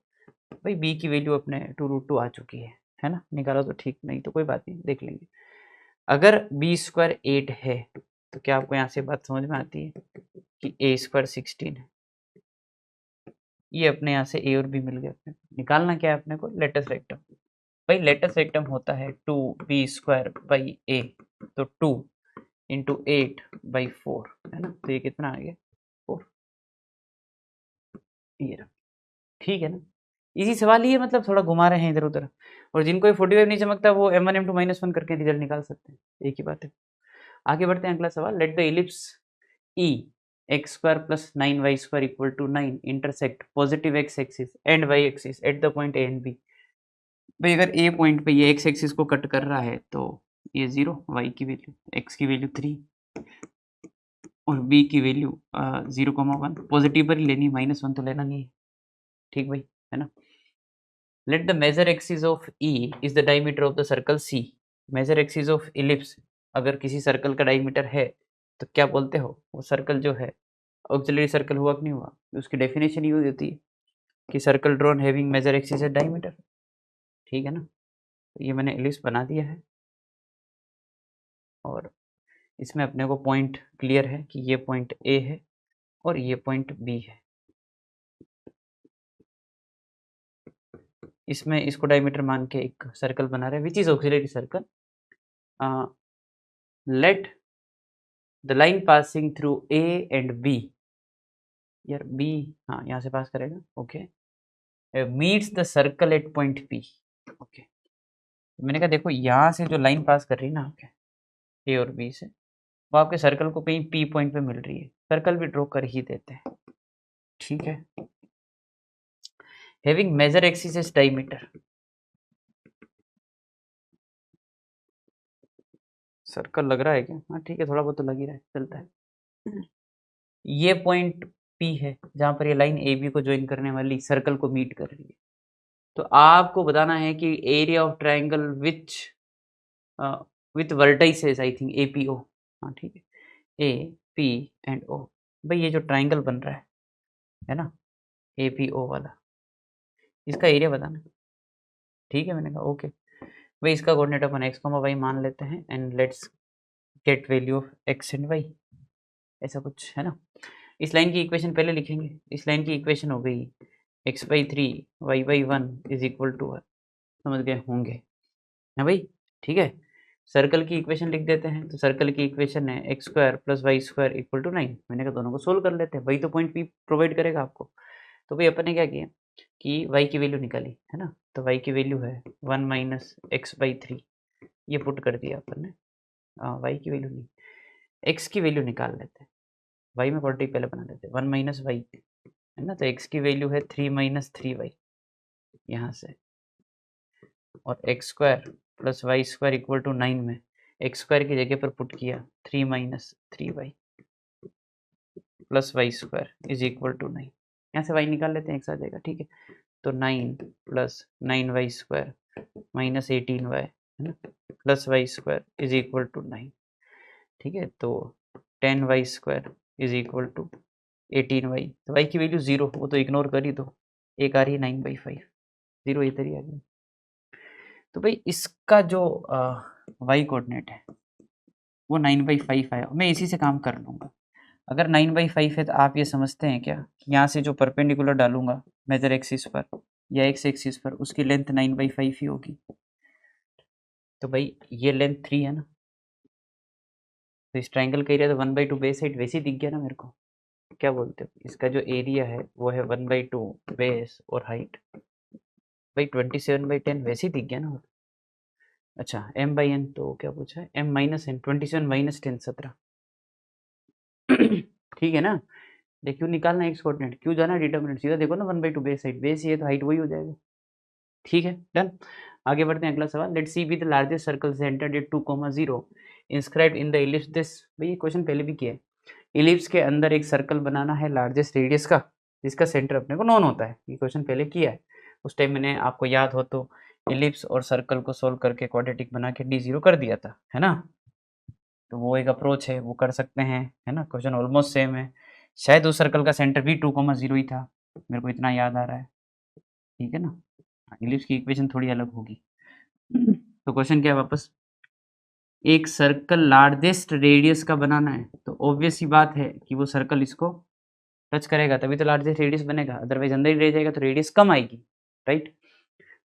भाई b की वैल्यू अपने 2√2 आ चुकी है ना, निकाला तो ठीक, नहीं तो कोई बात नहीं, देख लेंगे। अगर b स्क्वायर 8 है तो क्या आपको यहाँ से बात समझ में आती है कि a स्क्वायर 16 है। ये अपने यहाँ से a और b मिल गए, अपने निकालना क्या है अपने को, लेटेस्ट रेक्टम। भाई लेटेस्ट रेक्टम होता है 2b स्क्वायर बाई a, तो 2 इंटू 8/4 है ना, तो ये कितना आ गया 4, ये रहा, ठीक है ना। इसी सवाल ये मतलब थोड़ा घुमा रहे हैं इधर उधर, और जिनको ये 45 नहीं चमकता वो m1 m2 -1 करके रिजल्ट निकाल सकते हैं, एक ही बात है। आगे बढ़ते हैं, अगला सवाल, let the ellipse E x square plus 9y square equal to 9 intersect positive x axis and y axis at the point a and b। भाई अगर a पॉइंट पे ये x एक्सिस को कट कर रहा है तो ये 0, y की वैल्यू, x की वैल्यू 3 और b की वैल्यू 0,1, पॉजिटिव पर ही लेनी, -1 तो लेना नहीं है, ठीक भाई है ना। Let the major axis of E is the diameter of the circle C। Major axis of ellipse, अगर किसी सर्कल का डायमीटर है तो क्या बोलते हो, वो सर्कल जो है ऑक्सिलरी सर्कल हुआ कि नहीं हुआ, उसकी डेफिनेशन यूज होती है कि circle drawn having major axis at diameter, ठीक है ना। तो ये मैंने इलिप्स बना दिया है, और इसमें अपने को पॉइंट क्लियर है कि ये पॉइंट A है और ये पॉइंट B है। इसमें इसको डायमीटर मान के एक सर्कल बना रहे हैं which is auxiliary circle. Let the line passing through A and B, यार B हाँ यहाँ से पास करेगा, okay, meets the circle eight point P, okay. मैंने कहा देखो यहाँ से जो लाइन पास कर रही है ना आपके A और B से, वो आपके सर्कल को कहीं P पॉइंट पे मिल रही है, सर्कल भी ड्रॉ कर ही देते हैं, ठीक है। Having major axis as diameter, circle लग रहा है क्या, हाँ ठीक है, थोड़ा बहुत तो लग ही रहा है, चलता है। ये पॉइंट P है जहाँ पर ये लाइन AB को ज्वाइन करने वाली सर्कल को मीट कर रही है। तो आपको बताना है कि area of triangle which with vertices, I think APO, हाँ ठीक है, AP एंड O। भाई ये जो ट्राइंगल बन रहा है ना APO वाला, इसका एरिया बताना, ठीक है। मैंने कहा ओके भाई, इसका कोऑर्डिनेट अपन x, y मान लेते हैं and let's get value of x and y, ऐसा कुछ है ना। इस लाइन की इक्वेशन पहले लिखेंगे, इस लाइन की इक्वेशन हो गई x/3 y/1 is equal to, समझ गए होंगे है भाई, ठीक है। सर्कल की इक्वेशन लिख देते हैं, तो सर्कल की इक्वेशन है x square plus Y square equal to 9। मैंने कहा दोनों को सोल्व कर लेते हैं, वही तो पॉइंट P प्रोवाइड करेगा आपको। तो भाई अपन ने क्या किया कि y की वैल्यू निकाली है ना, तो y की वैल्यू है 1 माइनस x/3, ये पुट कर दिया अपन ने, y की वैल्यू नहीं, x की वैल्यू निकाल लेते हैं, y में क्वाड्रेटिक पहले बना लेते हैं, 1 माइनस y है ना, तो x की वैल्यू है 3 माइनस 3y यहाँ से, और x square plus Y square equal to 9 में एक्स स्क्वायर की जगह पर पुट किया 3 minus 3y plus Y square is equal to 9, यहाँ से y निकाल लेते हैं, एक साथ जाएगा, ठीक है। तो 9 plus 9y square minus 18y है ना, plus Y square is equal to 9, ठीक है। तो 10y square is equal to 18y, तो y की वैल्यू 0, वो तो इग्नोर कर ही दो, एक आ रही है 9/5, 0 इधर ही आ गई। तो भाई इसका जो y कोऑर्डिनेट है वो 9/5 आया, मैं इसी से काम कर लूँगा। अगर 9/5 है तो आप ये समझते हैं क्या, यहाँ से जो परपेंडिकुलर डालूंगा मेजर एक्सिस पर या एक्स एक्सिस पर, उसकी लेंथ 9/5 ही होगी। तो भाई ये लेंथ 3 है ना, तो इस ट्राइंगल का एरिया तो 1/2 बेस साइड वैसे ही दिख गया ना मेरे को, क्या बोलते हो, इसका जो एरिया है वो है 1/2 बेस और हाइट, भाई 27/10 वैसे ही दिख गया ना। अच्छा m/n तो क्या पूछा है, m माइनस n, 27 माइनस 10 17, ठीक है ना। देख क्यों निकालना एक्स कोऑर्डिनेट, क्यों जाना डिटरमिनेंट, सीधा देखो ना 1/2 बेस साइड, बेस ही है तो हाइट वही हो जाएगा, ठीक है डन। आगे बढ़ते हैं, अगला सवाल, let c be the largest circle centred at 2, 0 inscribed in the ellipse this. भाई ये क्वेश्चन पहले भी किया है इलिप्स के अंदर एक सर्कल बनाना है लार्जेस्ट रेडियस का, जिसका सेंटर अपने को नोन होता है। ये क्वेश्चन पहले किया है, उस टाइम मैंने आपको याद हो तो इलिप्स और सर्कल को सोल्व करके क्वाड्रेटिक बना के D0 कर दिया था, है ना। तो वो एक अप्रोच है, वो कर सकते हैं, है ना। क्वेश्चन ऑलमोस्ट सेम है, शायद उस सर्कल का सेंटर भी 2,0 ही था, मेरे को इतना याद आ रहा है, ठीक है ना। इलिप्स की इक्वेशन थोड़ी अलग होगी। तो क्वेश्चन क्या है वापस, एक सर्कल लार्जेस्ट रेडियस का बनाना है, तो ऑब्वियस सी बात है कि वो सर्कल इसको टच करेगा तभी तो लार्जेस्ट रेडियस बनेगा, अदरवाइज अंदर ही रह जाएगा तो रेडियस कम आएगी, राइट।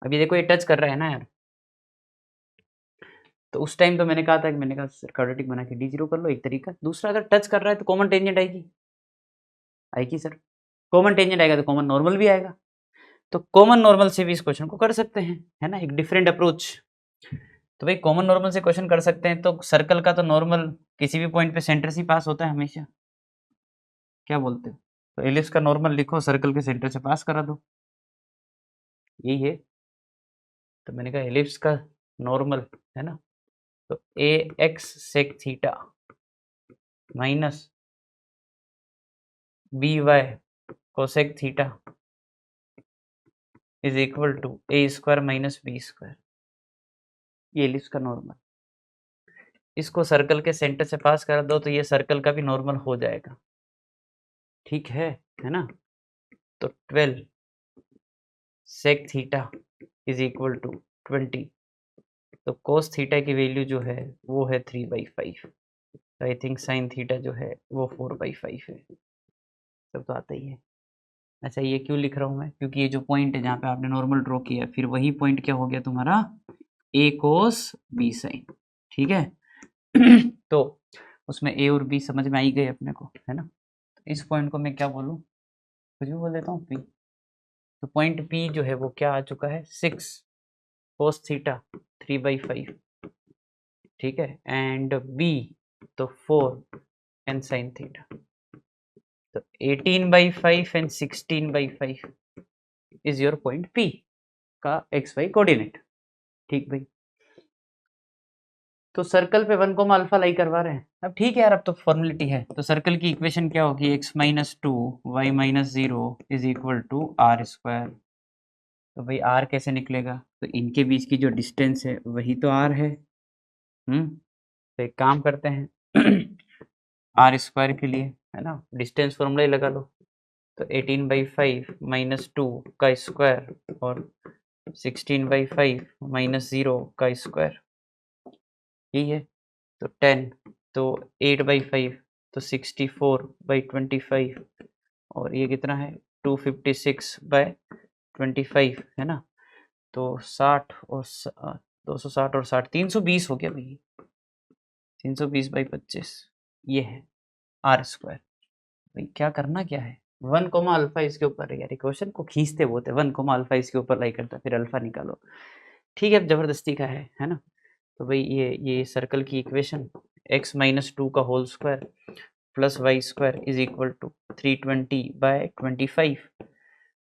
अभी देखो ये टच कर रहा है ना यार, तो उस टाइम तो मैंने कहा था कि मैंने कहा क्वाड्रेटिक बना के D0 कर लो, एक तरीका। दूसरा, अगर टच कर रहा है तो कॉमन टेंजेंट आएगी, आएगी सर, कॉमन टेंजेंट आएगा तो कॉमन नॉर्मल भी आएगा, तो कॉमन नॉर्मल से भी इस क्वेश्चन को कर सकते हैं, है ना, एक डिफरेंट अप्रोच। तो भाई कॉमन नॉर्मल से क्वेश्चन कर सकते हैं, तो सर्कल का तो नॉर्मल किसी भी पॉइंट पे सेंटर से ही पास होता है हमेशा, क्या बोलते हो। तो एलिप्स का नॉर्मल लिखो, सर्कल के सेंटर से पास करा दो, यही है। तो मैंने कहा एलिप्स का नॉर्मल, है ना, तो a x sec theta minus b y cosec theta is equal to A square minus B square, ये एलिप्स का नॉर्मल। इसको सर्कल के सेंटर से पास कर दो तो ये सर्कल का भी नॉर्मल हो जाएगा, ठीक है ना। तो 12 sec theta is equal to 20, तो कोस थीटा की वैल्यू जो है वो है 3/5, आई थिंक साइन थीटा जो है वो 4/5 है, सब तो आता ही है। अच्छा, ये क्यों लिख रहा हूँ मैं, क्योंकि ये जो पॉइंट है जहाँ पे आपने नॉर्मल ड्रॉ किया, फिर वही पॉइंट क्या हो गया तुम्हारा, ए कोस बी साइन, ठीक है। तो उसमें ए और बी समझ में आई गए अपने को, है ना। तो इस पॉइंट को मैं क्या बोलूँ, कुछ भी बोल देता हूँ, पी। तो पॉइंट पी जो है वो क्या आ चुका है, 6 कोस थीटा 3/5, ठीक है, एंड बी तो 4 एन साइन थीटा, तो 18/5 and 16/5 is your point P का एक्स वाई कोऑर्डिनेट, ठीक भाई। तो सर्कल पे 1 कोमा अल्फा लाई करवा रहे हैं, अब ठीक है यार, अब तो फॉर्मेलिटी है। तो सर्कल की इक्वेशन क्या होगी, x-2 y-0 is equal to r square. तो भाई आर कैसे निकलेगा, तो इनके बीच की जो डिस्टेंस है वही तो आर है। तो एक काम करते हैं आर स्क्वायर के लिए, है ना, डिस्टेंस फॉर्मूला ही लगा लो। तो 18/5 माइनस 2 का स्क्वायर और 16/5 माइनस 0 का स्क्वायर, यही है। तो 10, तो 8/5, तो 64/25, और ये कितना है 256/25, है ना। तो 60 और 260 और 60 320 हो गया भाई, 320/25, ये है आर स्क्वायर। भाई क्या करना क्या है, 1 कोमा अल्फा इसके ऊपर है यार, क्वेश्चन को खींचते होते 1 कोमा अल्फा इसके ऊपर लाई करता, फिर अल्फा निकालो, ठीक है, अब जबरदस्ती का है ना। तो भाई ये सर्कल की इक्वेशन x-2 का whole square plus Y square is equal to 320/25,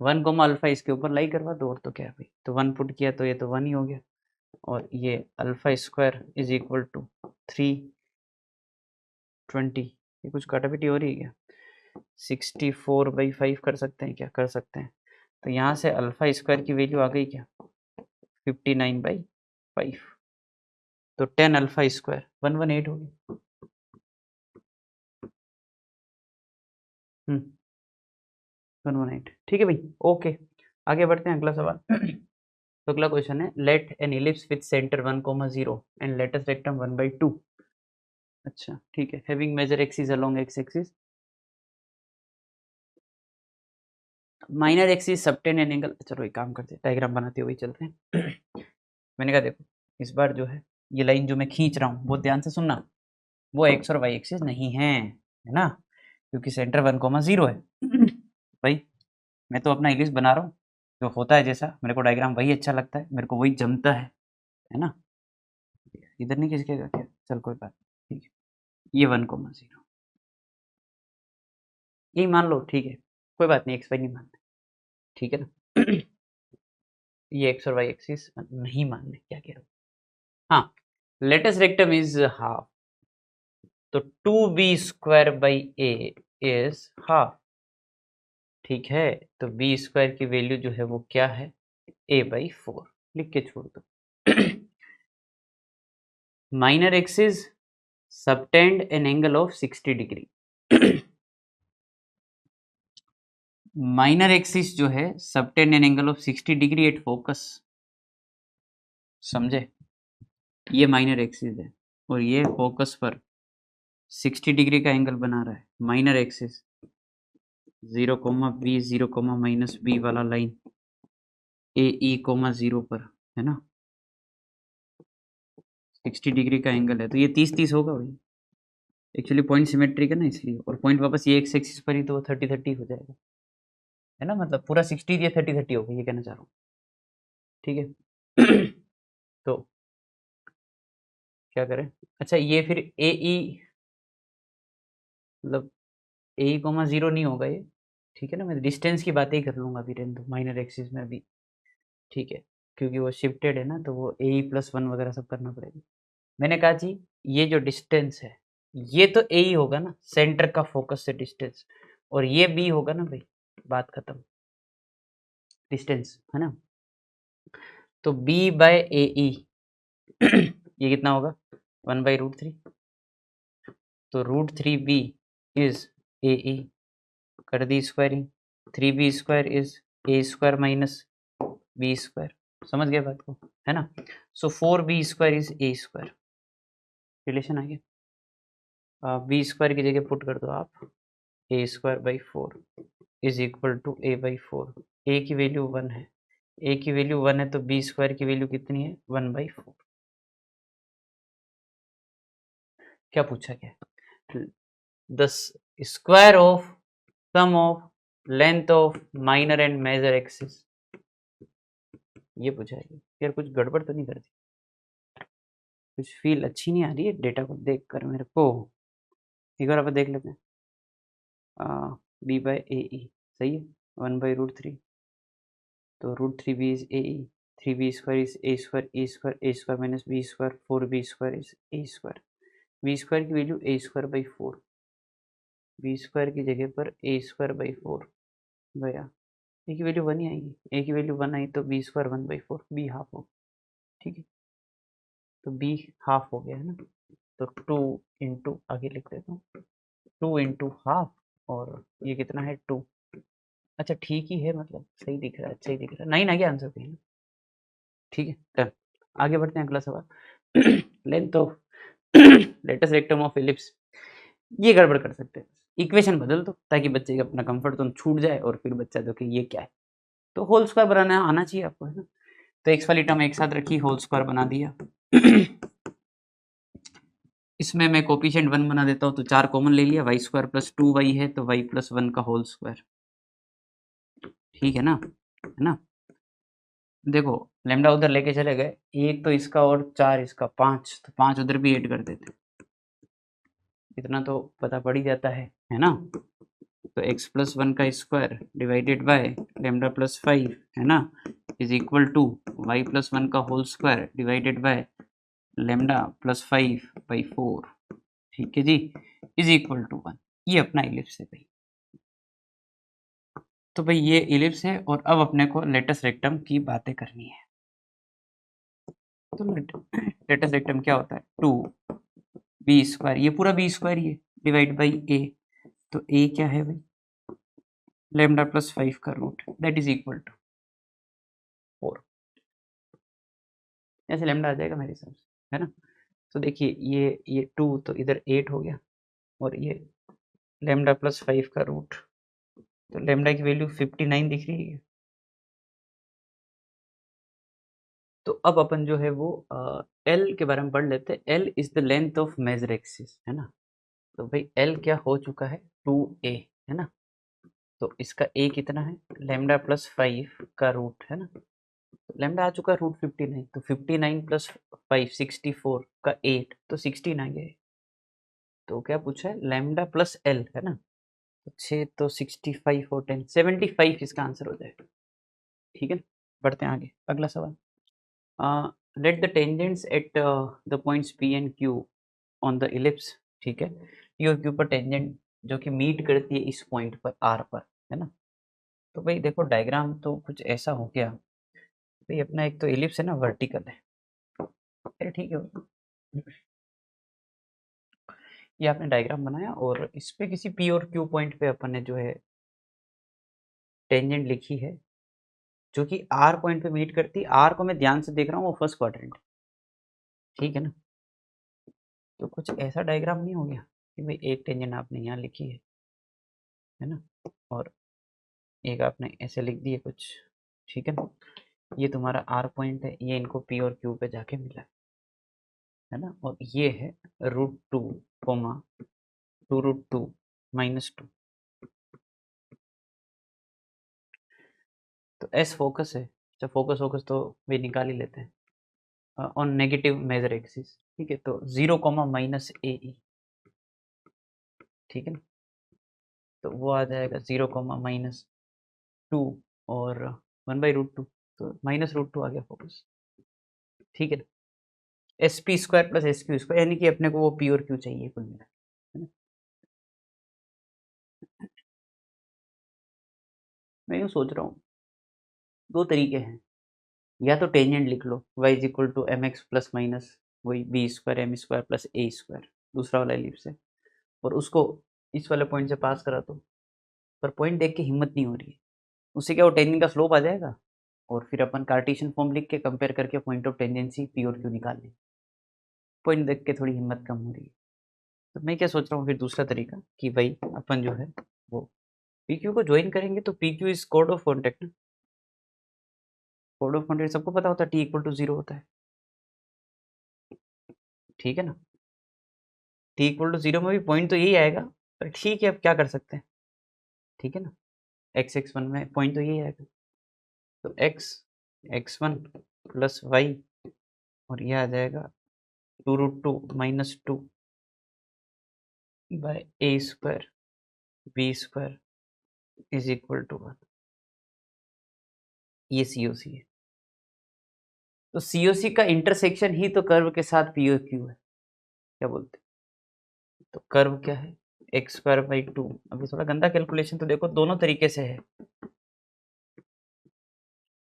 1 comma alpha इसके ऊपर लाई करवा दो, और तो क्या है भाई, तो 1 पुट किया तो ये तो 1 ही हो गया, और ये alpha square is equal to 320, ये कुछ काटापिटी हो रही है क्या, 64/5 कर सकते हैं क्या, कर सकते हैं। तो यहाँ से अल्फा स्क्वायर की वैल्यू आ गई क्या, 59/5, तो 10 अल्फा स्क्वायर 118 हो गया। 118, ठीक है भाई, ओके। आगे बढ़ते हैं, अगला सवाल। तो अगला क्वेश्चन है, let an ellipse with centre 1,0 and latus rectum 1/2। अच्छा ठीक है, having major axis along x axis, minor axis subtend an angle. चलो एक काम करते हैं, डायग्राम बनाते हुए चलते हैं। मैंने कहा देखो, इस बार जो है ये लाइन जो मैं खींच रहा हूँ बहुत ध्यान से सुनना, वो एक्स और वाई एक्सिस नहीं है ना, क्योंकि सेंटर 1,0 है। भाई मैं तो अपना इलिप्स बना रहा हूँ, जो होता है जैसा मेरे को डायग्राम वही अच्छा लगता है, मेरे को वही जमता है ना। इधर नहीं खिसकेगा क्या, चल कोई बात नहीं, ठीक है, ये 1,0 यही मान लो, ठीक है, कोई बात नहीं, एक्स वाई नहीं मानते, ठीक है ना। ये एक्स और वाई एक्सिस नहीं मानने, क्या कह रहा हूँ, हाँ, लेटेस्ट रेक्टम इज हाफ, तो 2b² इज हाफ, ठीक है। तो b² की वैल्यू जो है वो क्या है, a/4 लिख के छोड़ दो। Minor axis subtend an angle of 60 degree. Minor axis जो है subtend an angle of 60 degree at focus, समझे। ये माइनर एक्सिस है और ये फोकस पर 60 डिग्री का एंगल बना रहा है। माइनर एक्सिस 0, b 0, -b वाला लाइन ए ई, 0 पर है ना, 60 डिग्री का एंगल है, तो ये 30-30 होगा भाई। एक्चुअली पॉइंट सिमेट्रिक है ना इसलिए, और पॉइंट वापस ये एक्स एक्सिस पर ही, तो 30-30 हो जाएगा, है ना। मतलब पूरा 60 ये 30-30 होगा, ये कहना चाह रहा हूँ, ठीक है। तो क्या करें, अच्छा ये फिर ए ई, मतलब ए ई 0 नहीं होगा ये, ठीक है ना। मैं डिस्टेंस की बातें ही कर लूँगा अभी, रहने दो माइनर एक्सिस में अभी, ठीक है, क्योंकि वो शिफ्टेड है ना, तो वो ए ई +1 वगैरह सब करना पड़ेगा। मैंने कहा जी ये जो डिस्टेंस है ये तो ए ही होगा ना, सेंटर का फोकस से डिस्टेंस, और ये बी होगा ना भाई, बात खत्म, डिस्टेंस है ना। तो b/AE ये कितना होगा, 1/√3, तो √3b इज AE, कर दी squaring, 3b² is a² - b², समझ गए बात को, है ना। सो 4b² इज a², रिलेशन आ गया। b² की जगह पुट कर दो आप, a²/4 is equal to a/4। a की वैल्यू 1 है, a की वैल्यू 1 है, तो b² की वैल्यू कितनी है, 1/4। क्या पूछा गया, the square of sum of length of minor and major axis, ये पूछा है। यार कुछ गड़बड़ तो नहीं कर दी, कुछ फील अच्छी नहीं आ रही है डेटा को देख कर मेरे को, एक बार आप देख लेते हैं। b/AE सही है, 1/√3, तो √3b is AE, 3b² is a² a² - b², 4b² is a², b² की वैल्यू a²/4, b² की जगह पर a²/4 गया, ए की वैल्यू 1 ही आएगी, ए की वैल्यू 1 आई तो b² 1/4, b हाफ हो, ठीक है। तो b हाफ हो गया है ना, तो 2 इंटू, आगे लिख देता हूँ, 2 इंटू हाफ, और ये कितना है 2, अच्छा ठीक ही है, मतलब सही दिख रहा है, अच्छा ही दिख रहा है, 9 आ गया आंसर कहीं, ठीक है। डन, आगे बढ़ते हैं, अगला सवाल। Length of latus rectum of ellipse, ये गड़बड़ कर सकते हैं, इक्वेशन बदल दो ताकि बच्चे का अपना कंफर्ट जोन छूट जाए, और फिर बच्चा जो कि ये क्या है, तो होल स्क्वायर बनाना आना चाहिए आपको, है ना। तो एक्स वाली टर्म एक साथ रखी, होल स्क्वायर बना दिया। इसमें मैं कोफिशिएंट 1 बना देता हूँ, तो 4 कॉमन ले लिया, y² + 2y है, तो y + 1 का होल स्क्वायर, ठीक है ना। देखो लेमडा उधर लेके चले गए, एक तो इसका और 4 इसका, 5, तो 5 उधर भी ऐड कर देते, इतना तो पता पड़ ही जाता है ना। तो x + 1 का स्क्वायर डिवाइडेड बाय लेमडा + 5 है ना, इज इक्वल टू y + 1 का whole square divided by lambda + 5/4, ठीक है जी, इज इक्वल टू 1। ये अपना इलिप्स है भाई, तो भाई ये इलिप्स है, और अब अपने को लेटस रेक्टम की बातें करनी है। तो लेटस रेक्टम क्या होता है, 2b², ये पूरा b² ही है, डिवाइड बाई a, तो a क्या है भाई, लेमडा + 5 का root, that is equal to 4, ऐसे लेमडा आ जाएगा मेरे हिसाब से, है ना। तो देखिए ये 2 तो इधर 8 हो गया, और ये लेमडा + 5 का रूट, तो लेमडा की वैल्यू 59 दिख रही है। तो अब अपन जो है वो एल के बारे में पढ़ लेते हैं। L is the length of major axis, है ना। तो भाई एल क्या हो चुका है, 2a, है ना। तो इसका a कितना है, लेमडा + 5 का रूट, है ना। लेमडा आ चुका है √59, तो 59 + 5 64 का 8, तो 16 आ गया है। तो क्या पूछा है, लेमडा + एल, है ना, तो 6 तो 65 और 10 75 इसका आंसर हो जाएगा, ठीक है। बढ़ते हैं आगे, अगला सवाल। Let the tangents at the points P and Q on the ellipse ठीक है, पी और क्यू पर टेंजेंट जो कि मीट करती है इस पॉइंट पर आर पर, है ना। तो भाई देखो डायग्राम तो कुछ ऐसा हो गया भाई, अपना एक तो एलिप्स है ना वर्टिकल है, अरे ठीक है, ये आपने डायग्राम बनाया और इस पे किसी पी और क्यू पॉइंट पे अपन ने जो है टेंजेंट लिखी है जो कि आर पॉइंट पे मीट करती है। आर को मैं ध्यान से देख रहा हूँ, वो फर्स्ट क्वाड्रेंट, ठीक है ना। तो कुछ ऐसा डायग्राम नहीं हो गया कि भाई एक टेंजेंट आपने यहाँ लिखी है ना, और एक आपने ऐसे लिख दी है कुछ, ठीक है ना। ये तुम्हारा आर पॉइंट है, ये इनको पी और क्यू पे जाके मिला है ना, और ये है √2 कोमा 2√2 -2। तो एस फोकस है, जब फोकस फोकस तो वे निकाल ही लेते हैं ऑन नेगेटिव मेजर एक्सिस, ठीक है। तो 0, -AE, ठीक है ना। तो वो आ जाएगा 0, -2 और 1/√2, तो -√2 आ गया फोकस, ठीक है ना। SP² + SQ², यानी कि अपने को वो पी और क्यू चाहिए कुल मिला, है ना। मैं यूँ सोच रहा हूँ, दो तरीके हैं, या तो टेंजेंट लिख लो y = mx ± वही b² m² + a², दूसरा वाला एलिप्स है, और उसको इस वाले पॉइंट से पास करा दो। पर पॉइंट देख के हिम्मत नहीं हो रही है, उससे क्या वो टेंजेंट का स्लोप आ जाएगा, और फिर अपन कार्टेशियन फॉर्म लिख के कंपेयर करके पॉइंट ऑफ टेंजेंसी पी और क्यू निकाल लें। पॉइंट देख के थोड़ी हिम्मत कम हो रही है, तो मैं क्या सोच रहा हूँ फिर दूसरा तरीका कि भाई अपन जो है वो पी क्यू को ज्वाइन करेंगे, तो P Q is code of contact. Code of contact सबको पता होता है, T = 0 होता है, ठीक है ना। T = 0 में भी पॉइंट तो यही आएगा, पर ठीक है अब क्या कर सकते हैं, ठीक है ना। x1 में पॉइंट तो यही आएगा, तो x1 + y, और यह आ जाएगा 2√2 -2 बाय a² b² = 1। ये COC है, तो COC का इंटरसेक्शन ही तो कर्व के साथ पी और क्यू है, क्या बोलते हैं। तो कर्व क्या है, x²/2। अभी थोड़ा गंदा कैलकुलेशन तो देखो दोनों तरीके से है,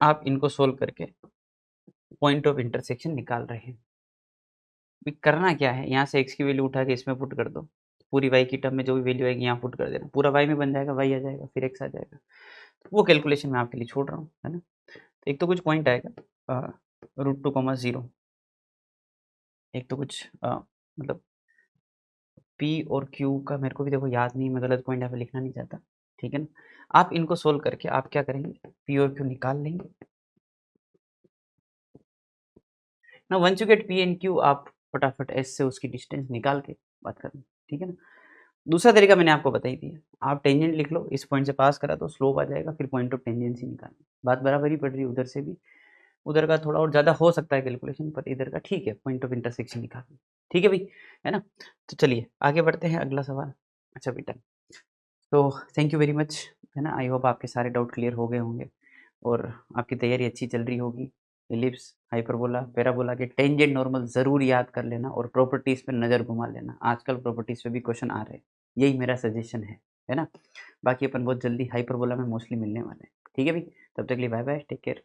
आप इनको सोल्व करके पॉइंट ऑफ इंटरसेक्शन निकाल रहे हैं। अभी करना क्या है, यहाँ से x की वैल्यू उठा के इसमें पुट कर दो, पूरी y की टर्म में जो भी वैल्यू आएगी यहाँ पुट कर देना, पूरा y में बन जाएगा, y आ जाएगा, फिर x आ जाएगा। तो वो कैलकुलेशन मैं आपके लिए छोड़ रहा हूँ, है ना। तो एक तो कुछ पॉइंट आएगा √2, 0, एक तो कुछ मतलब p और q का मेरे को भी देखो याद नहीं, मैं गलत पॉइंट यहाँ पे लिखना नहीं चाहता, ठीक है ना। आप इनको सोल्व करके आप क्या करेंगे, p और q निकाल लेंगे ना। Once you get p and q, आप फटाफट s से उसकी डिस्टेंस निकाल के बात करना, ठीक है ना। दूसरा तरीका मैंने आपको बता ही दिया, आप टेंजेंट लिख लो, इस पॉइंट से पास करा तो स्लोप आ जाएगा, फिर पॉइंट ऑफ टेंजेंसी निकालना। बात बराबर ही पड़ रही है उधर से भी, उधर का थोड़ा और ज़्यादा हो सकता है कैलकुलेशन, पर इधर का ठीक है, पॉइंट ऑफ इंटरसेक्शन निकालना, ठीक है भाई, है ना। तो चलिए आगे बढ़ते हैं, अगला सवाल। अच्छा बेटा, तो थैंक यू वेरी मच, है ना। आई होप आपके सारे डाउट क्लियर हो गए होंगे और आपकी तैयारी अच्छी चल रही होगी। एलिप्स, हाइपरबोला, पैराबोला के टेंजेंट नॉर्मल ज़रूर याद कर लेना, और प्रॉपर्टीज़ पे नज़र घुमा लेना, आजकल प्रॉपर्टीज़ पे भी क्वेश्चन आ रहे हैं, यही मेरा सजेशन है ना। बाकी अपन बहुत जल्दी हाइपरबोला में मोस्टली मिलने वाले हैं, ठीक है भाई। तब तक के लिए बाय बाय, टेक केयर।